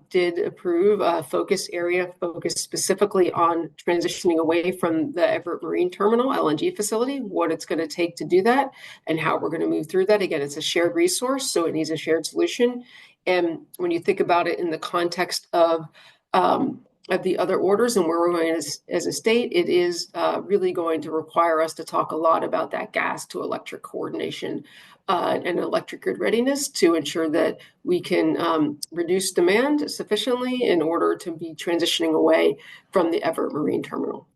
did approve a focus area focused specifically on transitioning away from the Everett Marine Terminal LNG facility, what it's going to take to do that, and how we're going to move through that. Again, it's a shared resource, so it needs a shared solution. And when you think about it in the context of the other orders and where we're going as a state, it is really going to require us to talk a lot about that gas to electric coordination and electric grid readiness to ensure that we can reduce demand sufficiently in order to be transitioning away from the Everett Marine Terminal.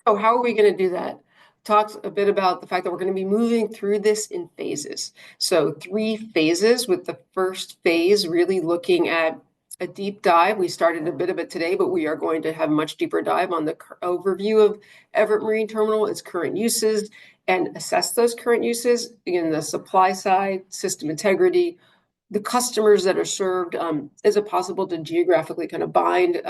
So how are we going to do that? Talked a bit about the fact that we're going to be moving through this in phases. So 3 phases, with the first phase really looking at a deep dive. We started a bit of it today, but we are going to have a much deeper dive on the overview of Everett Marine Terminal, its current uses, and assess those current uses. Again, the supply side, system integrity, the customers that are served. Is it possible to geographically kind of bind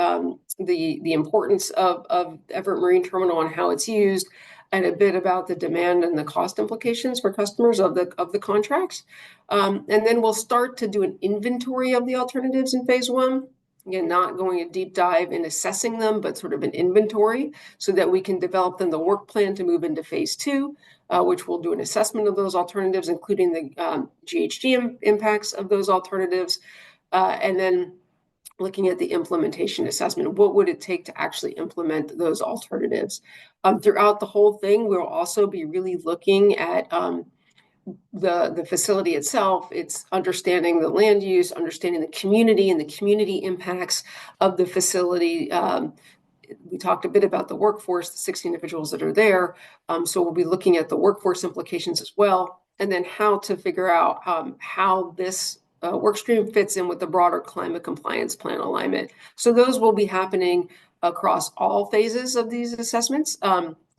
the importance of Everett Marine Terminal and how it's used, and a bit about the demand and the cost implications for customers of the contracts. And then we'll start to do an inventory of the alternatives in phase 1. Again, not going a deep dive in assessing them, but sort of an inventory so that we can develop then the work plan to move into phase 2, which will do an assessment of those alternatives, including the GHG impacts of those alternatives, and then looking at the implementation assessment. What would it take to actually implement those alternatives? Throughout the whole thing, we'll also be really looking at the facility itself. It's understanding the land use, understanding the community and the community impacts of the facility. We talked a bit about the workforce, the 60 individuals that are there. So we'll be looking at the workforce implications as well, and then how to figure out how this work stream fits in with the broader climate compliance plan alignment. So those will be happening across all phases of these assessments,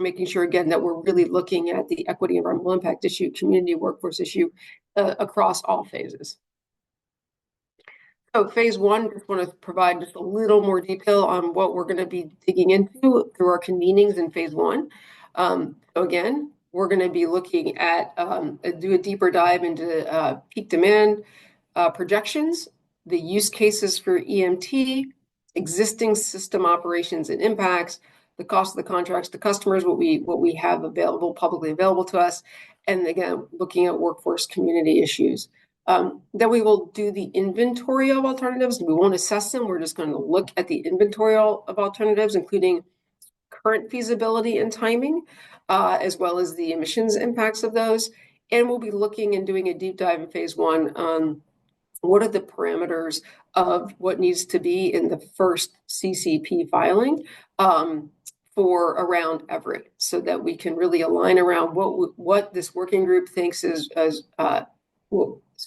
making sure, again, that we're really looking at the equity, environmental impact issue, community workforce issue across all phases. So phase 1, just want to provide just a little more detail on what we're going to be digging into through our convenings in phase 1. So again, we're going to be looking at, do a deeper dive into peak demand projections, the use cases for EMT, existing system operations and impacts, the cost of the contracts to customers, what we have available, publicly available to us, and again, looking at workforce community issues. Then we will do the inventory of alternatives. We won't assess them. We're just going to look at the inventory of alternatives, including current feasibility and timing, as well as the emissions impacts of those. And we'll be looking and doing a deep dive in phase 1 on what are the parameters of what needs to be in the first CCP filing for around Everett, so that we can really align around what this working group thinks is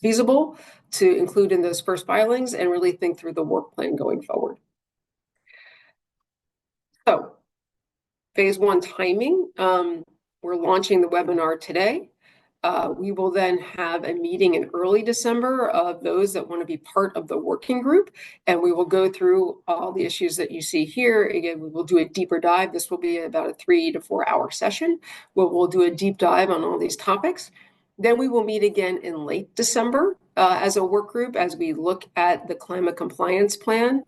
feasible to include in those first filings, and really think through the work plan going forward. So phase 1 timing, we're launching the webinar today. We will then have a meeting in early December of those that want to be part of the working group, and we will go through all the issues that you see here. Again, we will do a deeper dive. This will be about a 3 to 4 hour session where we'll do a deep dive on all these topics. Then we will meet again in late December as a work group as we look at the climate compliance plan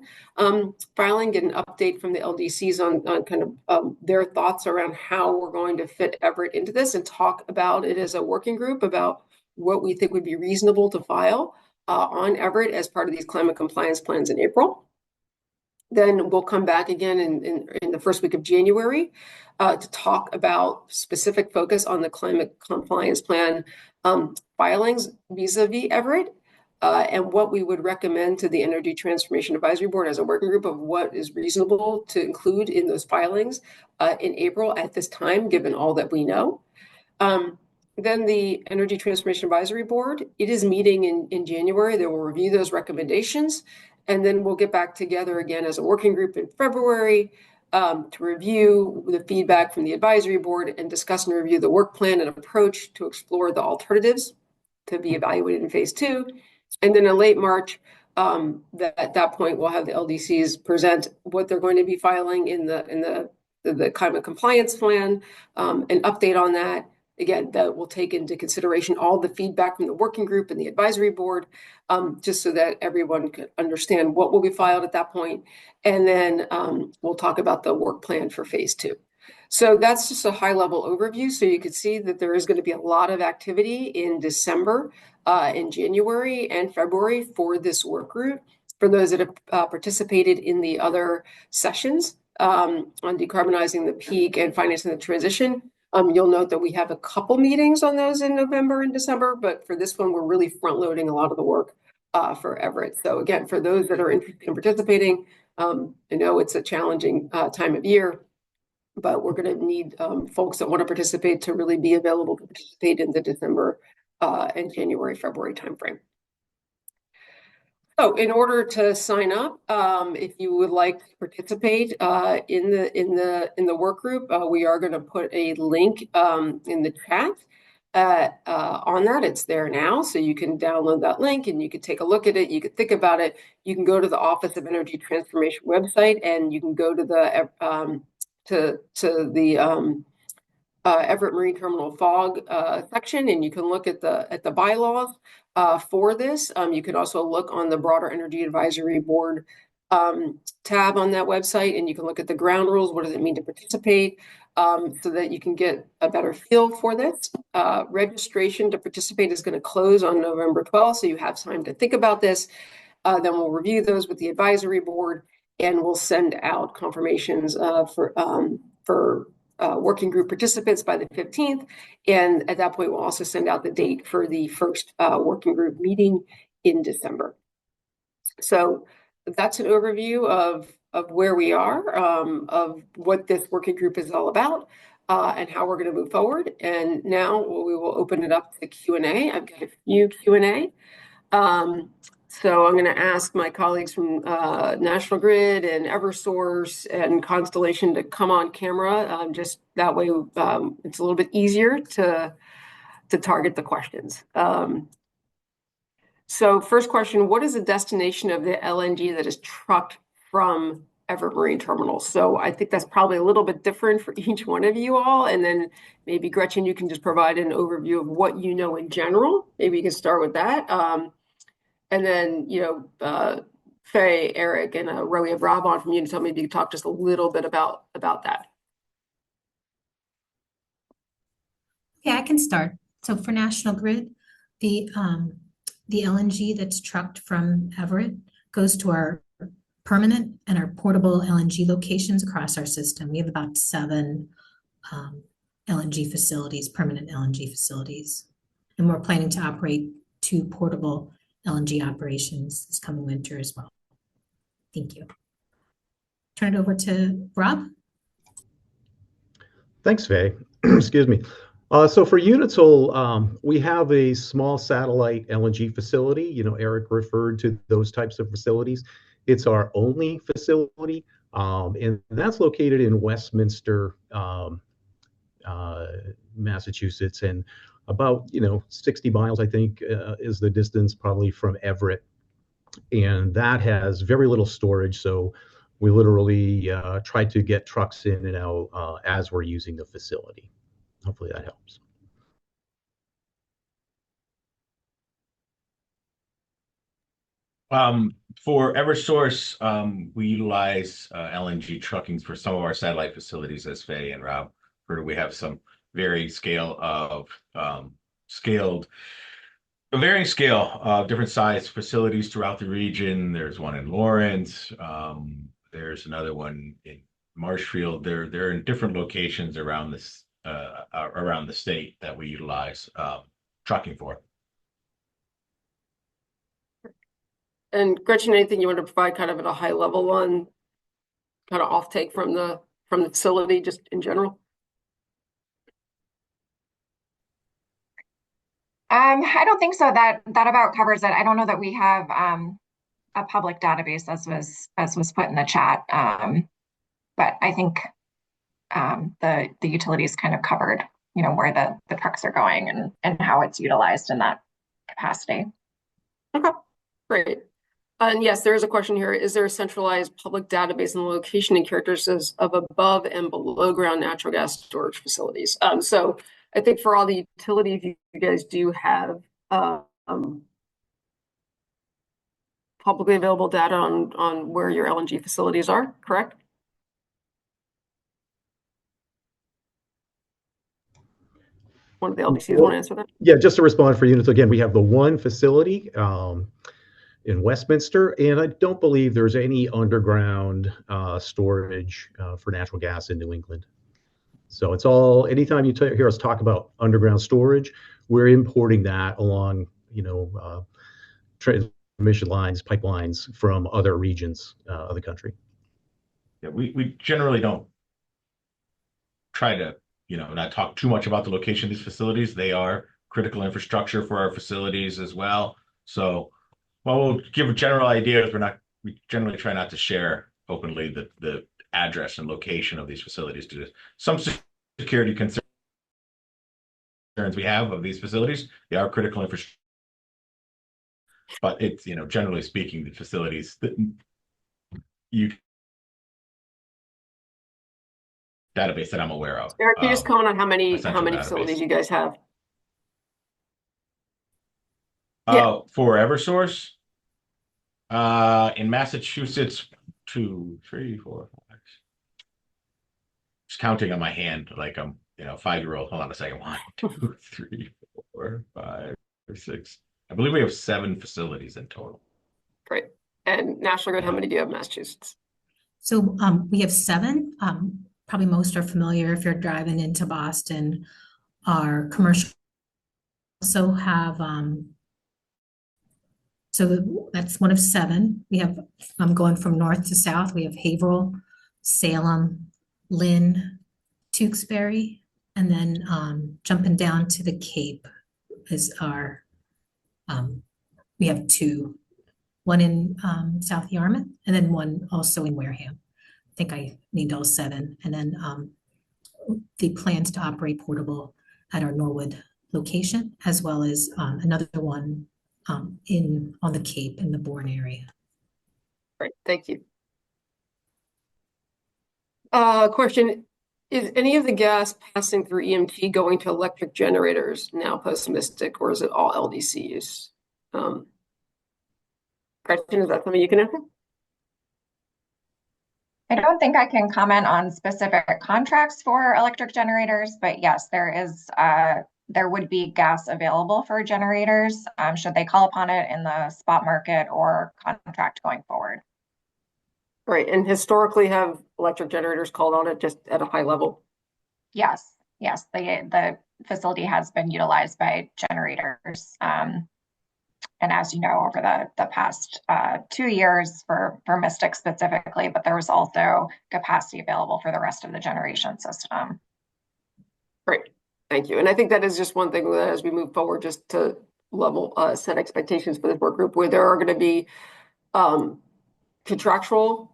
filing, get an update from the LDCs on kind of their thoughts around how we're going to fit Everett into this, and talk about it as a working group about what we think would be reasonable to file on Everett as part of these climate compliance plans in April. Then we'll come back again in the first week of January to talk about specific focus on the climate compliance plan filings vis-a-vis Everett, and what we would recommend to the Energy Transformation Advisory Board as a working group of what is reasonable to include in those filings in April at this time, given all that we know. Then the Energy Transformation Advisory Board, it is meeting in January. They will review those recommendations And then we'll get back together again as a working group in February to review the feedback from the advisory board and discuss and review the work plan and approach to explore the alternatives to be evaluated in phase 2. And then in late March, at that point, we'll have the LDCs present what they're going to be filing in the climate compliance plan, an update on that. Again, that will take into consideration all the feedback from the working group and the advisory board, just so that everyone could understand what will be filed at that point. And then we'll talk about the work plan for phase 2. So that's just a high-level overview. So you can see that there is going to be a lot of activity in December, in January, and February for this work group. For those that have participated in the other sessions on decarbonizing the peak and financing the transition, you'll note that we have a couple meetings on those in November and December, but for this one, we're really front-loading a lot of the work for Everett. So again, for those that are interested in participating, I know it's a challenging time of year, but we're going to need folks that want to participate to really be available to participate in the December and January, February timeframe. So in order to sign up, if you would like to participate in the work group, we are going to put a link in the chat on that. It's there now, so you can download that link and you can take a look at it. You can think about it. You can go to the Office of Energy Transformation website, and you can go to the Everett Marine Terminal FOG section, and you can look at the bylaws for this. You can also look on the broader Energy Advisory Board tab on that website, and you can look at the ground rules. What does it mean to participate? So that you can get a better feel for this. Registration to participate is going to close on November 12th, so you have time to think about this. Then we'll review those with the advisory board, and we'll send out confirmations for working group participants by the 15th. And at that point, we'll also send out the date for the first working group meeting in December. So that's an overview of where we are, of what this working group is all about, and how we're going to move forward. And now we will open it up to Q&A. I've got a few Q&A. So I'm going to ask my colleagues from National Grid and Eversource and Constellation to come on camera. Just that way, it's a little bit easier to target the questions. So first question, what is the destination of the LNG that is trucked from Everett Marine Terminal? So I think that's probably a little bit different for each one of you all. And then maybe Gretchen, you can just provide an overview of what you know in general. Maybe you can start with that. And then, Faye, Eric, and Roe, we have Rob on from Unitil. Maybe you could talk just a little bit about that. Yeah, I can start. So for National Grid, the LNG that's trucked from Everett goes to our permanent and our portable LNG locations across our system. We have about 7 LNG facilities, permanent LNG facilities. And we're planning to operate 2 portable LNG operations this coming winter as well. Thank you. Turn it over to Rob. Thanks, Faye. Excuse me. So for Unitil, we have a small satellite LNG facility. Eric referred to those types of facilities. It's our only facility, and that's located in Westminster, Massachusetts, and about 60 miles, I think, is the distance probably from Everett. And that has very little storage, so we literally try to get trucks in and out as we're using the facility. Hopefully that helps. For Eversource, we utilize LNG trucking for some of our satellite facilities, as Faye and Rob heard. We have some varying scale of different size facilities throughout the region. There's one in Lawrence. There's another one in Marshfield. They're in different locations around the state that we utilize trucking for. And Gretchen, anything you want to provide kind of at a high level on kind of offtake from the facility, just in general? I don't think so. That about covers it. I don't know that we have a public database as was put in the chat. But I think the utilities kind of covered, where the trucks are going and how it's utilized in that capacity. Okay, great. And yes, there is a question here. Is there a centralized public database on the location and characteristics of above and below ground natural gas storage facilities? So I think for all the utilities, you guys do have publicly available data on where your LNG facilities are, correct? One of the LDCs want to answer that? Yeah, just to respond for units, again, we have the one facility in Westminster, and I don't believe there's any underground storage for natural gas in New England. So it's all, anytime you hear us talk about underground storage, we're importing that along, transmission lines, pipelines from other regions of the country. Yeah, we generally don't try to, not talk too much about the location of these facilities. They are critical infrastructure for our facilities as well. So while we'll give general ideas, we generally try not to share openly the address and location of these facilities due to some security concerns we have of these facilities. They are critical infrastructure. But it's, generally speaking, the facilities that database that I'm aware of. Eric, can you just comment on how many database. facilities you guys have? For Eversource, in Massachusetts, 2, 3, 4, 5. Just counting on my hand like I'm, 5-year-old. Hold on a second. 1, 2, 3, 4, 5, 6. I believe we have 7 facilities in total. Great. And National Grid, how many do you have in Massachusetts? So we have 7. Probably most are familiar if you're driving into Boston. Our commercial also have, so that's one of 7. We have, I'm going from north to south. We have Haverhill, Salem, Lynn, Tewksbury, and then jumping down to the Cape is our, we have 2, one in South Yarmouth and then one also in Wareham. I think I named all 7. And then the plans to operate portable at our Norwood location, as well as another one on the Cape in the Bourne area. Great, thank you. Question, is any of the gas passing through EMT going to electric generators now post-Mystic, or is it all LDC use? Gretchen, is that something you can answer? I don't think I can comment on specific contracts for electric generators, but yes, there would be gas available for generators should they call upon it in the spot market or contract going forward. Right, and historically have electric generators called on it just at a high level? Yes, the facility has been utilized by generators. And as you know, over the past 2 years for Mystic specifically, but there was also capacity available for the rest of the generation system. Great, thank you. And I think that is just one thing that as we move forward, just to level set expectations for this work group, where there are going to be contractual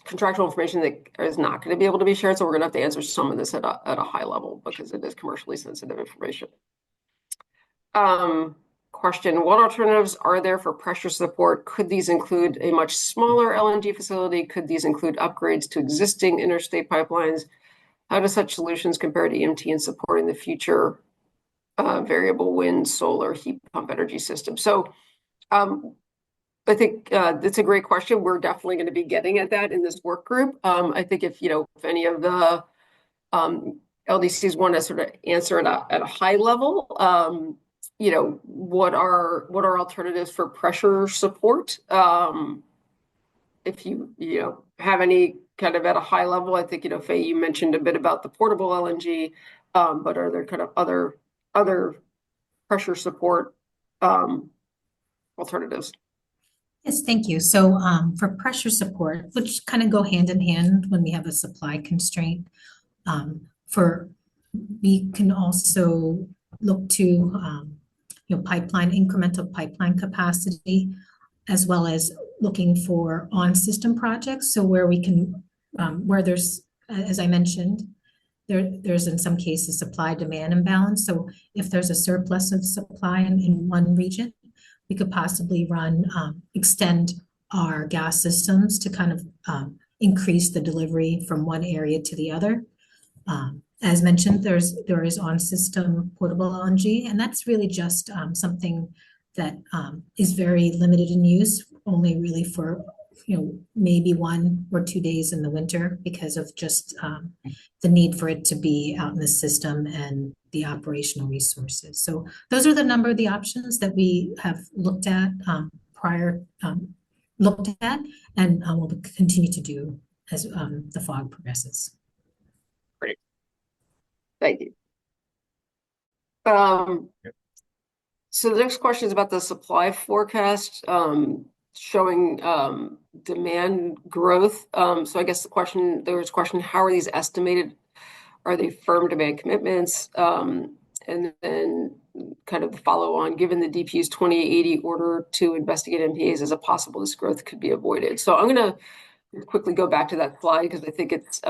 information that is not going to be able to be shared. So we're going to have to answer some of this at a high level because it is commercially sensitive information. Question, what alternatives are there for pressure support? Could these include a much smaller LNG facility? Could these include upgrades to existing interstate pipelines? How do such solutions compare to EMT in supporting the future variable wind, solar, heat pump energy system? So I think it's a great question. We're definitely going to be getting at that in this work group. I think if any of the LDCs want to sort of answer at a high level, what are alternatives for pressure support? If you have any kind of at a high level, I think Faye, you mentioned a bit about the portable LNG, but are there kind of other pressure support alternatives? Yes, thank you. So for pressure support, which kind of go hand in hand when we have a supply constraint, we can also look to incremental pipeline capacity as well as looking for on-system projects. So where we can, where there's, as I mentioned, there's in some cases supply-demand imbalance. So if there's a surplus of supply in one region, we could possibly extend our gas systems to kind of increase the delivery from one area to the other. As mentioned, there is on-system portable LNG, and that's really just something that is very limited in use, only really for maybe 1 or 2 days in the winter because of just the need for it to be out in the system and the operational resources. So those are the number of the options that we have looked at and will continue to do as the fog progresses. Great. Thank you. So the next question is about the supply forecast showing demand growth. So I guess there was a question, how are these estimated? Are they firm demand commitments? And then kind of the follow on, given the DPU's 2080 order to investigate NPAs as a possible, this growth could be avoided. So I'm going to quickly go back to that slide because I think it's,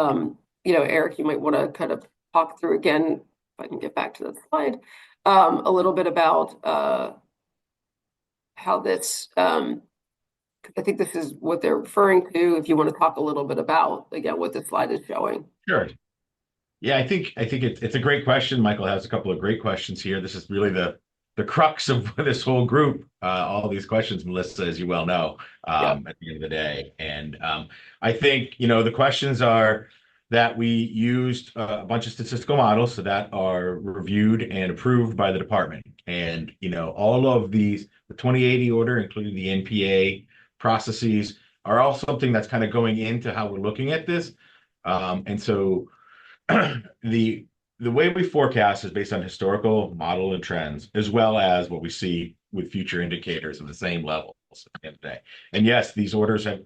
Eric, you might want to kind of talk through again, if I can get back to that slide, a little bit about how this, I think this is what they're referring to. If you want to talk a little bit about, again, what this slide is showing. Sure. Yeah, I think it's a great question. Michael has a couple of great questions here. This is really the crux of this whole group. All these questions, Melissa, as you well know, at the end of the day. And I think the questions are that we used a bunch of statistical models so that are reviewed and approved by the department. And all of these, the 2080 order, including the NPA processes, are all something that's kind of going into how we're looking at this. And so the way we forecast is based on historical model and trends, as well as what we see with future indicators of the same levels at the end of the day. And yes, these orders have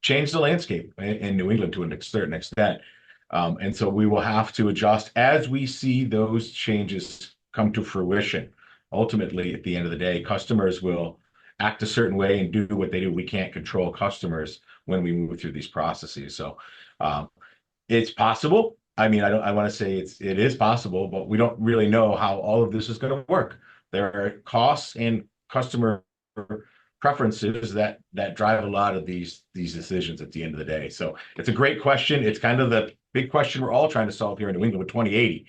changed the landscape in New England to a certain extent. And so we will have to adjust as we see those changes come to fruition. Ultimately, at the end of the day, customers will act a certain way and do what they do. We can't control customers when we move through these processes. So it's possible. I mean, I want to say it is possible, but we don't really know how all of this is going to work. There are costs and customer preferences that drive a lot of these decisions at the end of the day. So it's a great question. It's kind of the big question we're all trying to solve here in New England with 2080.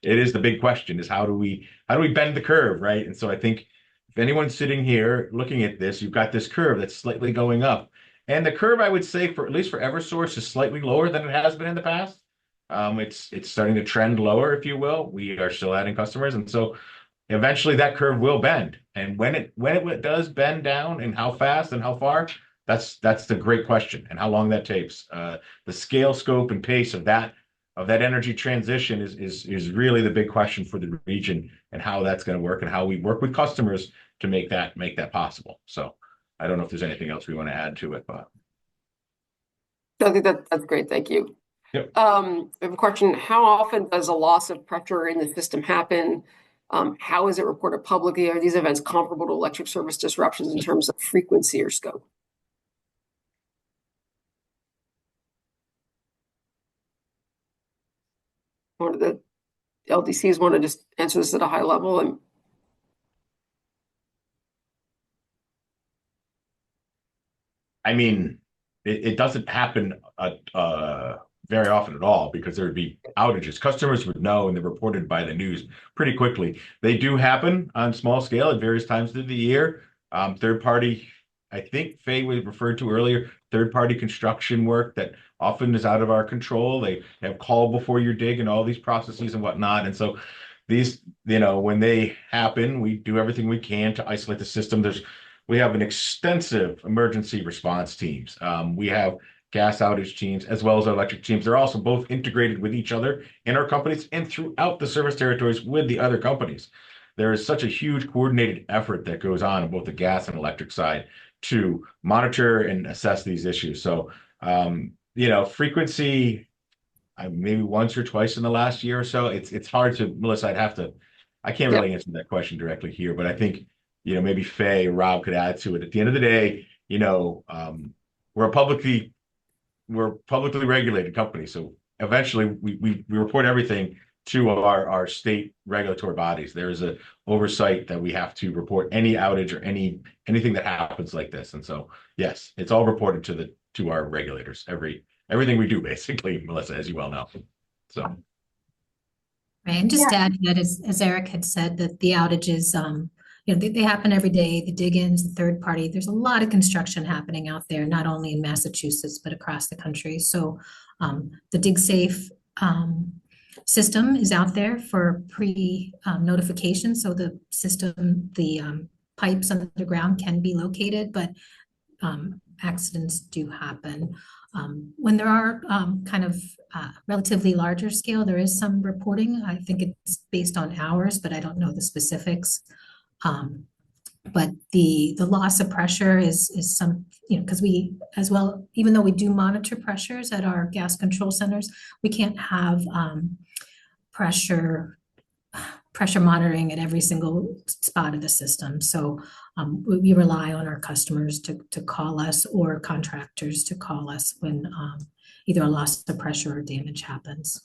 It is the big question: is how do we bend the curve, right? And so I think if anyone's sitting here looking at this, you've got this curve that's slightly going up. And the curve, I would say, at least for Eversource, is slightly lower than it has been in the past. It's starting to trend lower, if you will. We are still adding customers, and so eventually that curve will bend. And when it does bend down, and how fast and how far, that's the great question, and how long that takes. The scale, scope, and pace of that energy transition is really the big question for the region, and how that's going to work, and how we work with customers to make that possible. So I don't know if there's anything else we want to add to it, but I think that's great. Thank you. Yep. I have a question. How often does a loss of pressure in the system happen? How is it reported publicly? Are these events comparable to electric service disruptions in terms of frequency or scope? One of the LDCs want to just answer this at a high level. And I mean, it doesn't happen very often at all, because there would be outages. Customers would know, and they're reported by the news pretty quickly. They do happen on small scale at various times through the year. Third party, I think Faye was referred to earlier, third party construction work that often is out of our control. They have call before you dig and all these processes and whatnot. And so these, when they happen, we do everything we can to isolate the system. We have an extensive emergency response teams. We have gas outage teams as well as our electric teams. They're also both integrated with each other in our companies and throughout the service territories with the other companies. There is such a huge coordinated effort that goes on both the gas and electric side to monitor and assess these issues. So, frequency, maybe once or twice in the last year or so. It's hard to, Melissa, I can't really answer that question directly here, but I think maybe Faye or Rob could add to it. At the end of the day, we're a publicly regulated company, so eventually we report everything to our state regulatory bodies. There is a oversight that we have to report any outage or anything that happens like this. And so, yes, it's all reported to our regulators, everything we do, basically, Melissa, as you well know. So, right, and just to add to that, as Eric had said, that the outages, they happen every day. The dig-ins, the third party. There's a lot of construction happening out there, not only in Massachusetts but across the country. So, the DigSafe system is out there for notification. So the system, the pipes underground can be located, but accidents do happen. When there are kind of relatively larger scale, there is some reporting. I think it's based on hours, but I don't know the specifics. But the loss of pressure is some, because we as well, even though we do monitor pressures at our gas control centers, we can't have pressure monitoring at every single spot of the system. So we rely on our customers to call us, or contractors to call us when either a loss of pressure or damage happens.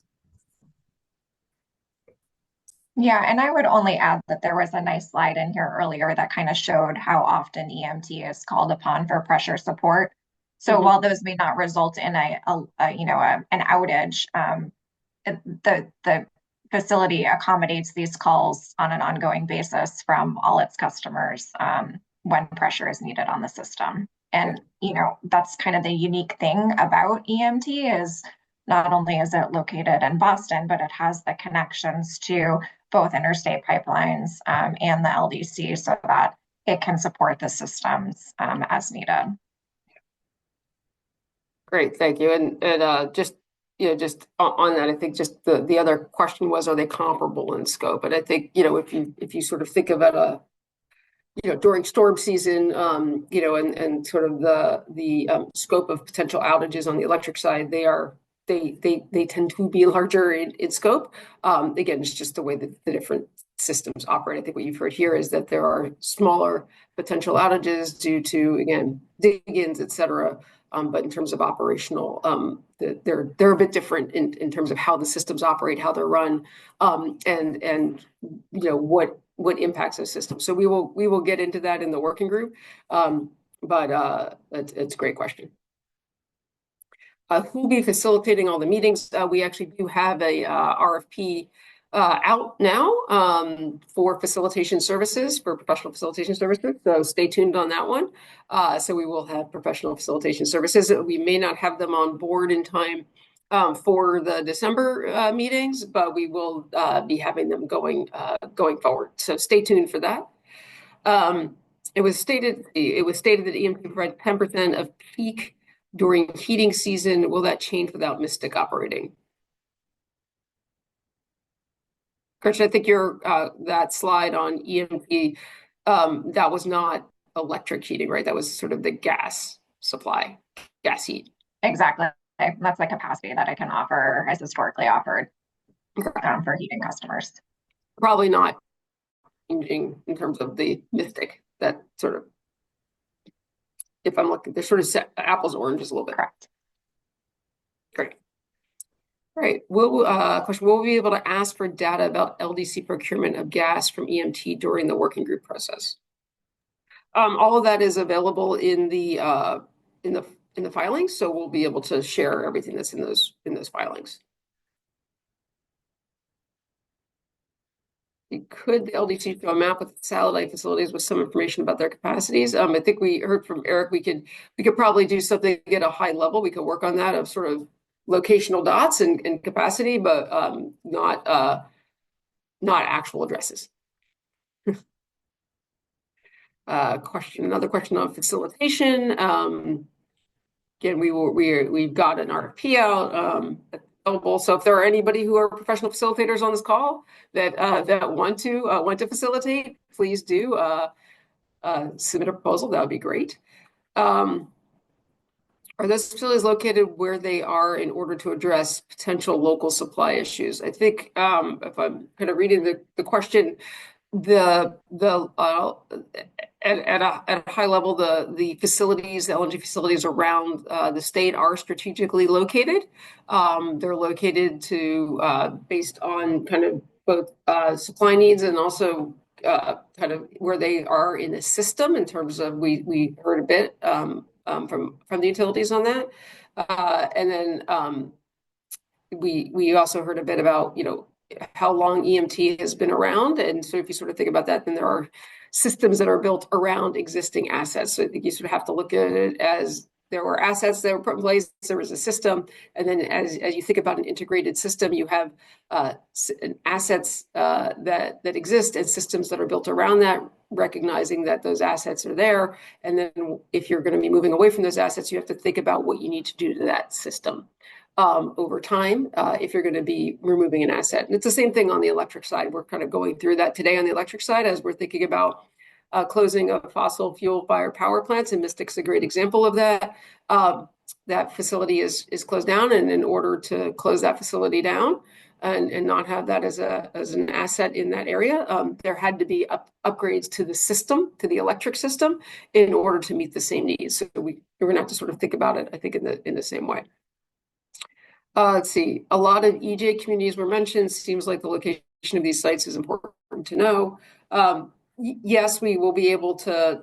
Yeah, and I would only add that there was a nice slide in here earlier that kind of showed how often EMT is called upon for pressure support. So while those may not result in an outage, the facility accommodates these calls on an ongoing basis from all its customers when pressure is needed on the system. And that's kind of the unique thing about EMT is not only is it located in Boston, but it has the connections to both interstate pipelines and the LDC so that it can support the systems as needed. Great, thank you. And just on that, I think just the other question was, are they comparable in scope? And I think if you sort of think about during storm season, and sort of the scope of potential outages on the electric side, they tend to be larger in scope. Again, it's just the way that the different systems operate. I think what you've heard here is that there are smaller potential outages due to, again, dig-ins, et cetera. But in terms of operational, they're a bit different in terms of how the systems operate, how they're run, and what impacts those systems. So we will get into that in the working group. But it's a great question. Who will be facilitating all the meetings? We actually do have a RFP out now for facilitation services, for professional facilitation services. So stay tuned on that one. So we will have professional facilitation services. We may not have them on board in time for the December meetings, but we will be having them going forward. So stay tuned for that. It was stated that EMP provides 10% of peak during heating season. Will that change without Mystic operating? Christian, I think that slide on EMP, that was not electric heating, right? That was sort of the gas supply, gas heat. Exactly. That's the capacity that I can offer, as historically offered for heating customers. Probably not changing in terms of the Mystic. That sort of, if I'm looking, they're sort of apples and oranges a little bit. Correct. Great. All right. Question: will we be able to ask for data about LDC procurement of gas from EMT during the working group process? All of that is available in the filings, so we'll be able to share everything that's in those filings. Could the LDC show a map with satellite facilities with some information about their capacities? I think we heard from Eric. We could probably do something at a high level. We could work on that of sort of locational dots and capacity, but not actual addresses. Another question on facilitation. Again, we've got an RFP out available. So if there are anybody who are professional facilitators on this call that want to facilitate, please do submit a proposal. That would be great. Are those facilities located where they are in order to address potential local supply issues? I think if I'm kind of reading the question, the at a high level, the facilities, the LNG facilities around the state are strategically located. They're located to based on kind of both supply needs and also kind of where they are in the system in terms of we heard a bit from the utilities on that, and then we also heard a bit about how long EMT has been around, and so if you sort of think about that, then there are systems that are built around existing assets. So I think you sort of have to look at it as there were assets that were put in place, there was a system, and then as you think about an integrated system, you have assets that exist and systems that are built around that, recognizing that those assets are there. And then if you're going to be moving away from those assets, you have to think about what you need to do to that system over time if you're going to be removing an asset. And it's the same thing on the electric side. We're kind of going through that today on the electric side as we're thinking about closing of fossil fuel fired power plants, and Mystic's a great example of that. That facility is closed down, and in order to close that facility down and not have that as an asset in that area, there had to be upgrades to the system, to the electric system, in order to meet the same needs. So we're going to have to sort of think about it, I think, in the same way. Let's see. A lot of EJ communities were mentioned. Seems like the location of these sites is important to know. Yes, we will be able to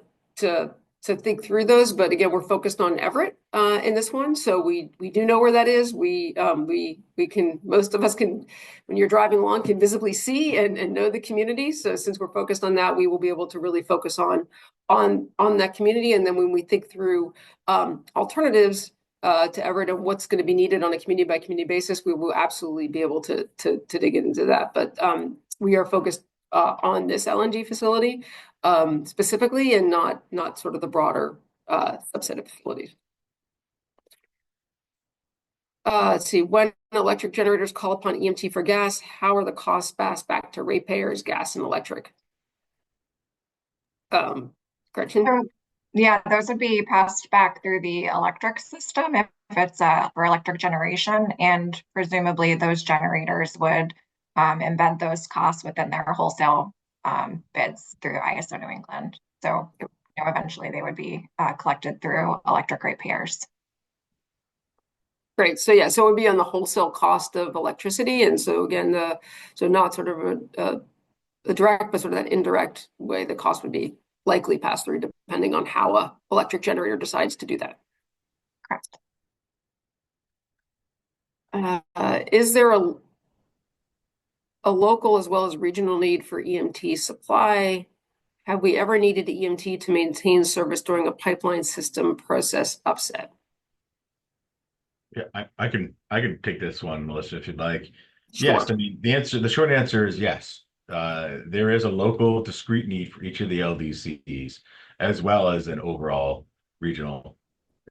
think through those, but again, we're focused on Everett in this one, so we do know where that is. We can, most of us can, when you're driving along, can visibly see and know the community. So since we're focused on that, we will be able to really focus on that community. And then when we think through alternatives to Everett and what's going to be needed on a community by community basis, we will absolutely be able to dig into that. But we are focused on this LNG facility specifically, and not sort of the broader subset of facilities. Let's see. When electric generators call upon EMT for gas, how are the costs passed back to ratepayers, gas and electric? Gretchen? Yeah, those would be passed back through the electric system if it's for electric generation, and presumably those generators would embed those costs within their wholesale bids through ISO New England. So eventually they would be collected through electric ratepayers. Great. So yeah, so it would be on the wholesale cost of electricity, and so again, so not sort of a direct, but sort of that indirect way the cost would be likely passed through, depending on how a electric generator decides to do that. Correct. Is there a local as well as regional need for EMT supply? Have we ever needed EMT to maintain service during a pipeline system process upset? Yeah, I can take this one, Melissa, if you'd like. Sure. Yes, I mean the short answer is yes. There is a local discrete need for each of the LDCs, as well as an overall regional.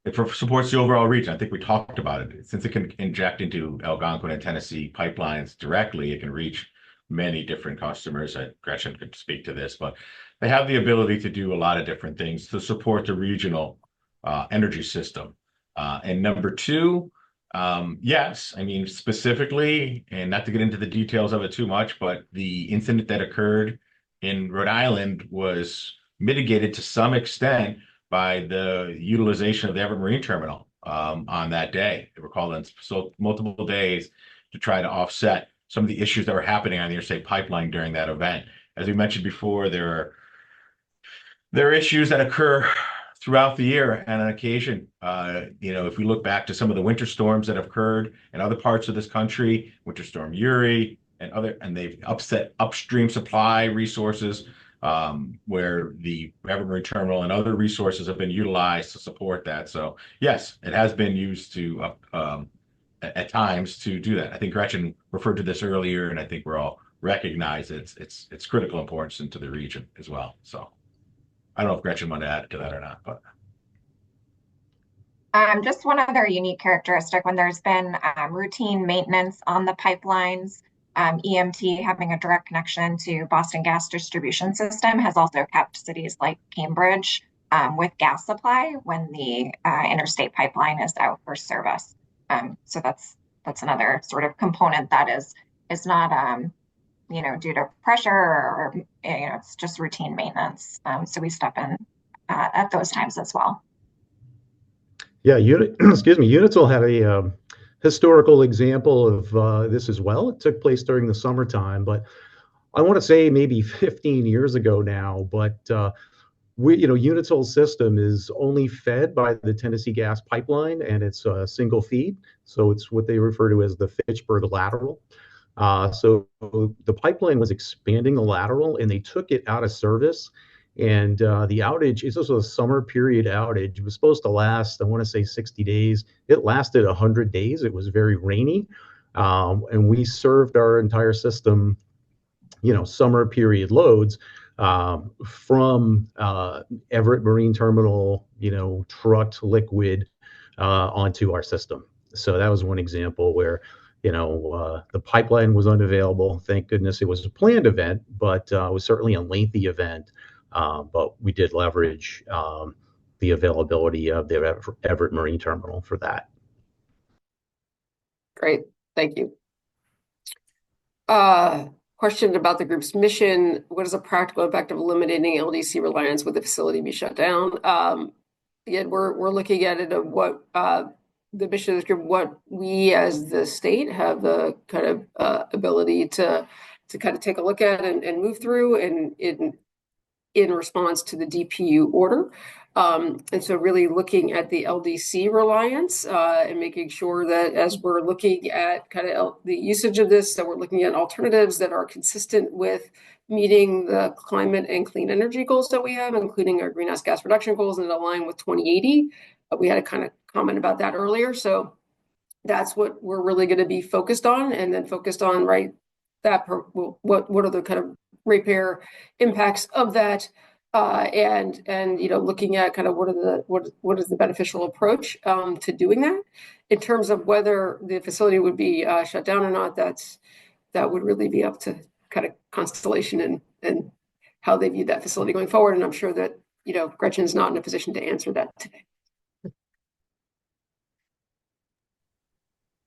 It supports the overall region. I think we talked about it. Since it can inject into Algonquin and Tennessee pipelines directly, it can reach many different customers. Gretchen could speak to this, but they have the ability to do a lot of different things to support the regional energy system. And number two, yes, I mean, specifically, and not to get into the details of it too much, but the incident that occurred in Rhode Island was mitigated to some extent by the utilization of the Everett Marine Terminal on that day. They were called in so multiple days to try to offset some of the issues that were happening on the interstate pipeline during that event. As we mentioned before, there are issues that occur throughout the year, and on occasion, if we look back to some of the winter storms that have occurred in other parts of this country, Winter Storm Uri and they've upset upstream supply resources where the Everett Marine Terminal and other resources have been utilized to support that. So yes, it has been used to at times to do that. I think Gretchen referred to this earlier, and I think we're all recognize it's critical importance into the region as well. So I don't know if Gretchen wanted to add to that or not, but. Just one other unique characteristic when there's been routine maintenance on the pipelines, EMT having a direct connection to Boston Gas Distribution System has also kept cities like Cambridge with gas supply when the interstate pipeline is out for service. So that's another sort of component that is not due to pressure or it's just routine maintenance. So we step in at those times as well. Yeah, excuse me, Unitil had a historical example of this as well. It took place during the summertime, but I want to say maybe 15 years ago now. But Unitil's system is only fed by the Tennessee Gas Pipeline, and it's a single feed. So it's what they refer to as the Fitchburg lateral. So the pipeline was expanding the lateral, and they took it out of service. And the outage is also a summer period outage. It was supposed to last, I want to say 60 days. It lasted 100 days. It was very rainy. And we served our entire system, summer period loads from Everett Marine Terminal, trucked liquid onto our system. So that was one example where, the pipeline was unavailable. Thank goodness it was a planned event, but it was certainly a lengthy event. But we did leverage the availability of the Everett Marine Terminal for that. Great, thank you. Question about the group's mission. What is the practical impact of eliminating LDC reliance with the facility be shut down? Again, we're looking at it of what the mission of this group, what we as the state have the kind of ability to kind of take a look at and move through and in response to the DPU order. And so really looking at the LDC reliance and making sure that as we're looking at kind of the usage of this, that we're looking at alternatives that are consistent with meeting the climate and clean energy goals that we have, including our greenhouse gas reduction goals and align with 2080. We had a kind of comment about that earlier. So that's what we're really going to be focused on, and then focused on, right, that what are the kind of ratepayer impacts of that, and looking at kind of what is the beneficial approach to doing that. In terms of whether the facility would be shut down or not, that would really be up to kind of Constellation and how they view that facility going forward. And I'm sure that Gretchen's not in a position to answer that today.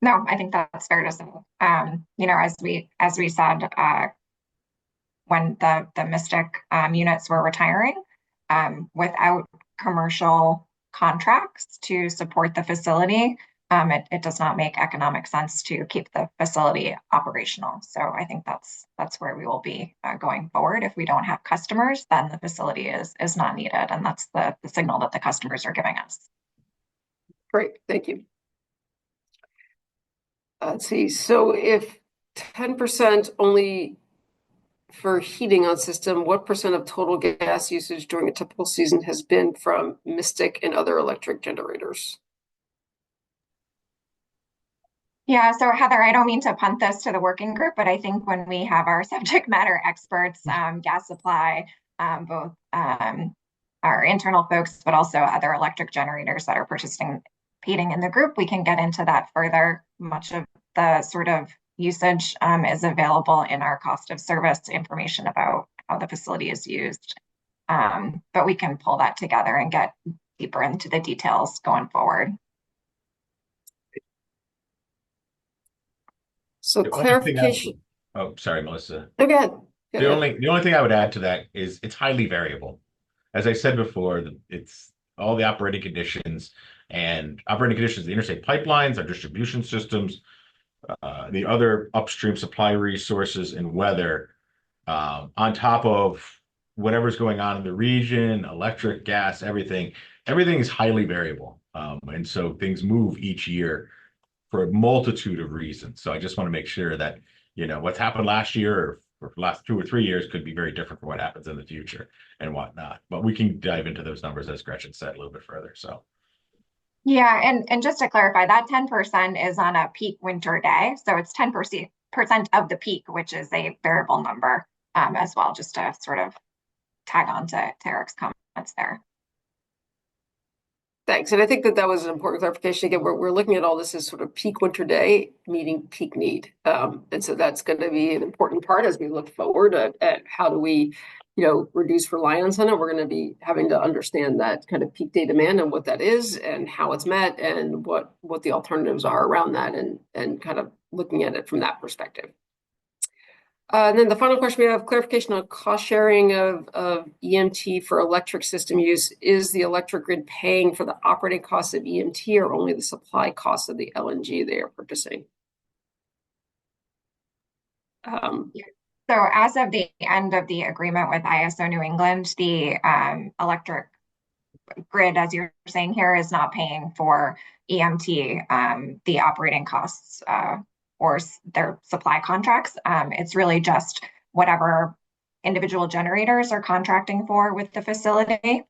No, I think that's fair to say. As we said, when the Mystic units were retiring, without commercial contracts to support the facility, it does not make economic sense to keep the facility operational. So I think that's where we will be going forward. If we don't have customers, then the facility is not needed, and that's the signal that the customers are giving us. Great, thank you. Let's see. So if 10% only for heating on system, what % of total gas usage during a typical season has been from Mystic and other electric generators? Yeah, so Heather, I don't mean to punt this to the working group, but I think when we have our subject matter experts, gas supply, both our internal folks, but also other electric generators that are participating in the group, we can get into that further. Much of the sort of usage is available in our cost of service information about how the facility is used. But we can pull that together and get deeper into the details going forward. So clarification. Oh, sorry, Melissa. Okay. The only thing I would add to that is it's highly variable. As I said before, it's all the operating conditions of the interstate pipelines, our distribution systems, the other upstream supply resources and weather, on top of whatever's going on in the region, electric, gas, everything is highly variable. And so things move each year for a multitude of reasons. So I just want to make sure that, what's happened last year or for the last 2 or 3 years could be very different from what happens in the future and whatnot. But we can dive into those numbers, as Gretchen said, a little bit further. So. Yeah, and just to clarify, that 10% is on a peak winter day. So it's 10% of the peak, which is a variable number as well, just to sort of tag on to Eric's comments there. Thanks. And I think that was an important clarification. Again, we're looking at all this as sort of peak winter day, meeting peak need. And so that's going to be an important part as we look forward at how do we, reduce reliance on it. We're going to be having to understand that kind of peak day demand and what that is and how it's met and what the alternatives are around that and kind of looking at it from that perspective. And then the final question we have, clarification on cost sharing of EMT for electric system use. Is the electric grid paying for the operating costs of EMT or only the supply costs of the LNG they are purchasing? So as of the end of the agreement with ISO New England, the electric grid, as you're saying here, is not paying for EMT, the operating costs or their supply contracts. It's really just whatever individual generators are contracting for with the facility,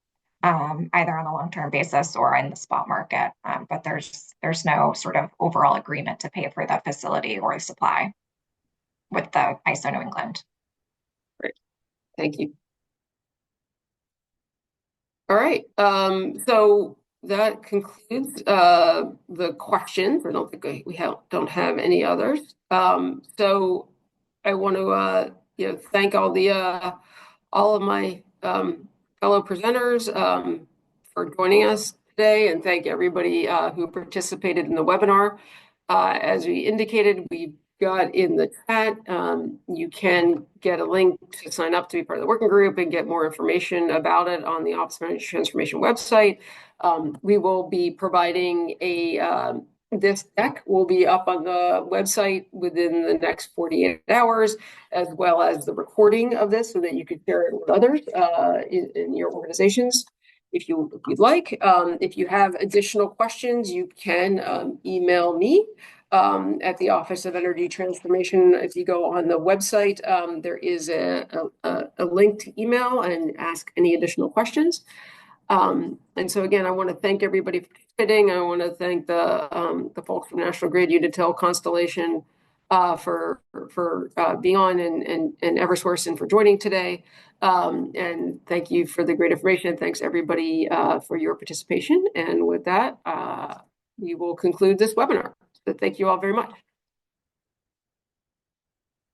either on a long-term basis or in the spot market. But there's no sort of overall agreement to pay for the facility or supply with the ISO New England. Great, thank you. All right, so that concludes the questions. I don't think we don't have any others. So I want to thank all of my fellow presenters for joining us today, and thank everybody who participated in the webinar. As we indicated, we've got in the chat, you can get a link to sign up to be part of the working group and get more information about it on the Office of Energy Transformation website. We will be providing this deck will be up on the website within the next 48 hours, as well as the recording of this so that you could share it with others in your organizations if you'd like. If you have additional questions, you can email me at the Office of Energy Transformation. If you go on the website, there is a link to email and ask any additional questions. And so again, I want to thank everybody for participating. I want to thank the folks from National Grid, Unitil, Constellation for being on, and Eversource, and for joining today. And thank you for the great information. Thanks everybody for your participation. And with that, we will conclude this webinar. So thank you all very much.